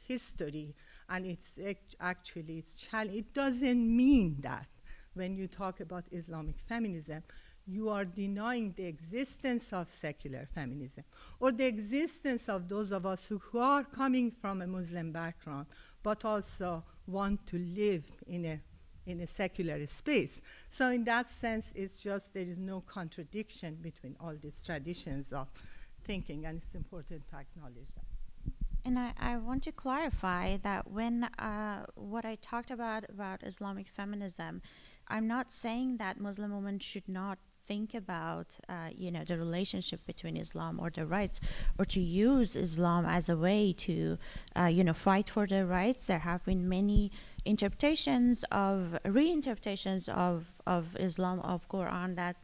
history, and it's actually, it doesn't mean that when you talk about Islamic feminism, you are denying the existence of secular feminism or the existence of those of us who are coming from a Muslim background but also want to live in a secular space. So in that sense, it's just there is no contradiction between all these traditions of thinking, and it's important to acknowledge that. And I want to clarify that when what I talked about Islamic feminism, I'm not saying that Muslim women should not think about the relationship between Islam or the rights, or to use Islam as a way to fight for their rights. There have been many reinterpretations of Islam, of Quran, that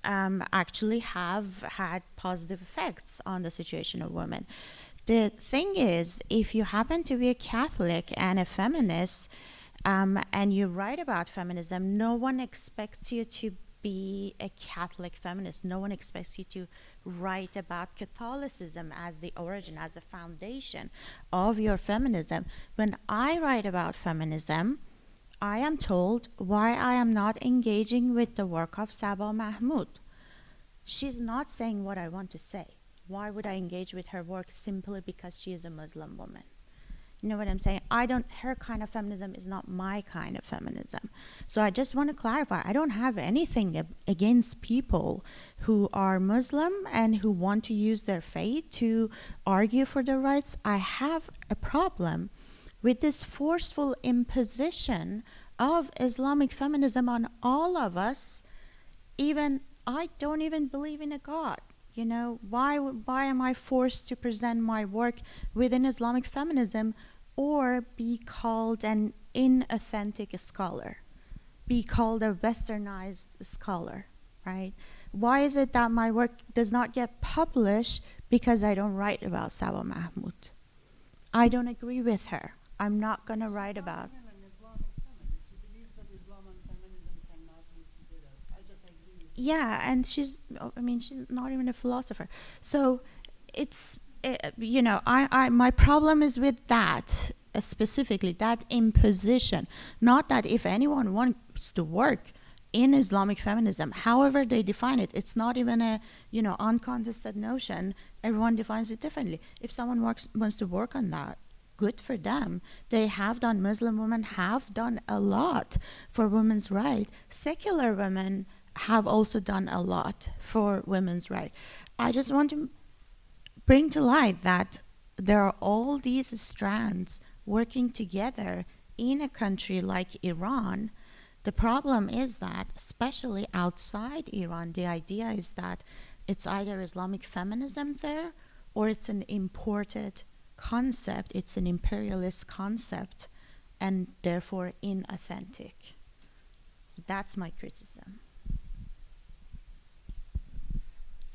actually have had positive effects on the situation of women. The thing is, if you happen to be a Catholic and a feminist, and you write about feminism, no one expects you to be a Catholic feminist. No one expects you to write about Catholicism as the origin, as the foundation of your feminism. When I write about feminism, I am told why I am not engaging with the work of Sabah Mahmoud. She's not saying what I want to say. Why would I engage with her work simply because she is a Muslim woman? You know what I'm saying? Her kind of feminism is not my kind of feminism. So I just want to clarify, I don't have anything against people who are Muslim and who want to use their faith to argue for their rights. I have a problem with this forceful imposition of Islamic feminism on all of us. I don't even believe in a God. Why am I forced to present my work within Islamic feminism or be called an inauthentic scholar? be called a westernized scholar, right? Why is it that my work does not get published because I don't write about Saba Mahmoud? I don't agree with her. I'm not going to write about. Yeah, and she's not even a philosopher. So it's, my problem is with that, specifically, that imposition. Not that if anyone wants to work in Islamic feminism, however they define it, it's not even a, uncontested notion. Everyone defines it differently. If someone wants to work on that, good for them. They have done, Muslim women have done a lot for women's rights. Secular women have also done a lot for women's rights. I just want to bring to light that there are all these strands working together in a country like Iran. The problem is that, especially outside Iran, the idea is that it's either Islamic feminism there or it's an imported concept, it's an imperialist concept, and therefore inauthentic. So that's my criticism.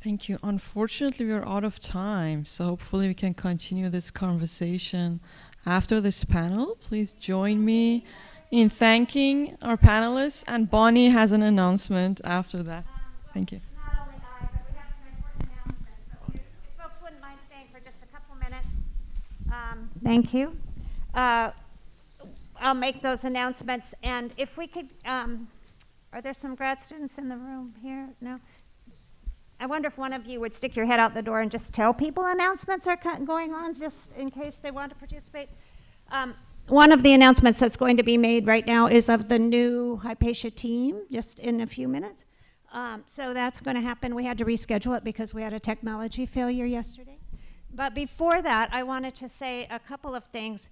Thank you. Unfortunately, we are out of time, so hopefully we can continue this conversation after this panel. Please join me in thanking our panelists, and Bonnie has an announcement after that. Thank you. Not only I, but we have some important announcements. So if folks wouldn't mind staying for just a couple minutes. Thank you. I'll make those announcements, and if we could, are there some grad students in the room here? No? I wonder if one of you would stick your head out the door and just tell people announcements are going on, just in case they want to participate. One of the announcements that's going to be made right now is of the new Hypatia team, just in a few minutes. So that's going to happen. We had to reschedule it because we had a technology failure yesterday. But before that, I wanted to say a couple of things.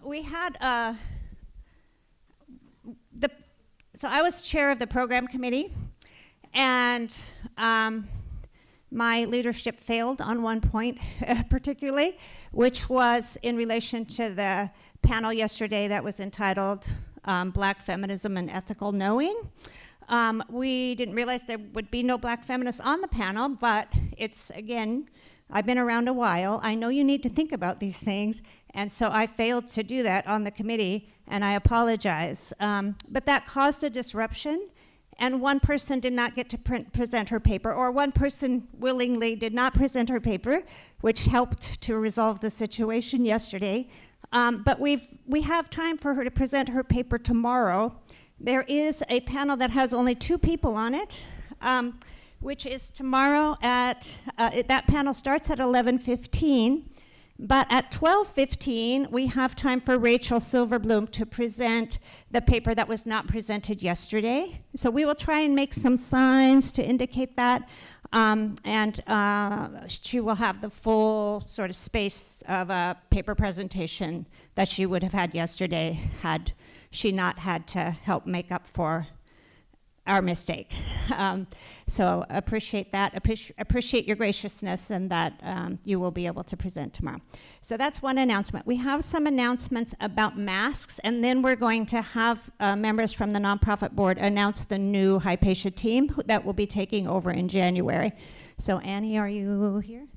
We had so I was chair of the program committee, and my leadership failed on one point particularly, which was in relation to the panel yesterday that was entitled Black Feminism and Ethical Knowing. We didn't realize there would be no black feminists on the panel, but it's, again, I've been around a while. I know you need to think about these things, and so I failed to do that on the committee, and I apologize. But that caused a disruption, and one person did not get to present her paper, or one person willingly did not present her paper, which helped to resolve the situation yesterday. But we have time for her to present her paper tomorrow. There is a panel that has only 2 people on it, which is tomorrow at, that panel starts at 11:15, but at 12:15, we have time for Rachel Silverbloom to present the paper that was not presented yesterday. So we will try and make some signs to indicate that, and she will have the full sort of space of a paper presentation that she would have had yesterday had she not had to help make up for our mistake. So appreciate that, appreciate your graciousness, and that you will be able to present tomorrow. So that's one announcement. We have some announcements about masks, and then we're going to have members from the nonprofit board announce the new Hypatia team that will be taking over in January. So Annie, are you here?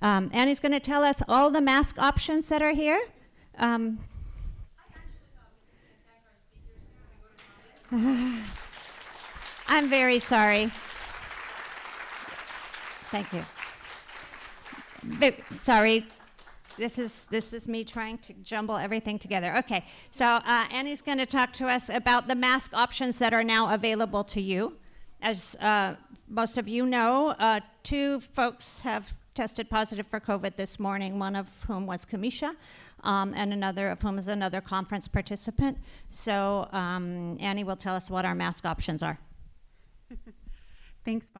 Annie's going to tell us all the mask options that are here. I'm very sorry. Thank you. Sorry, this is me trying to jumble everything together. Okay, so Annie's going to talk to us about the mask options that are now available to you. As most of you know, 2 folks have tested positive for COVID this morning, one of whom was Kamisha, and another of whom is another conference participant. So Annie will tell us what our mask options are. Thanks.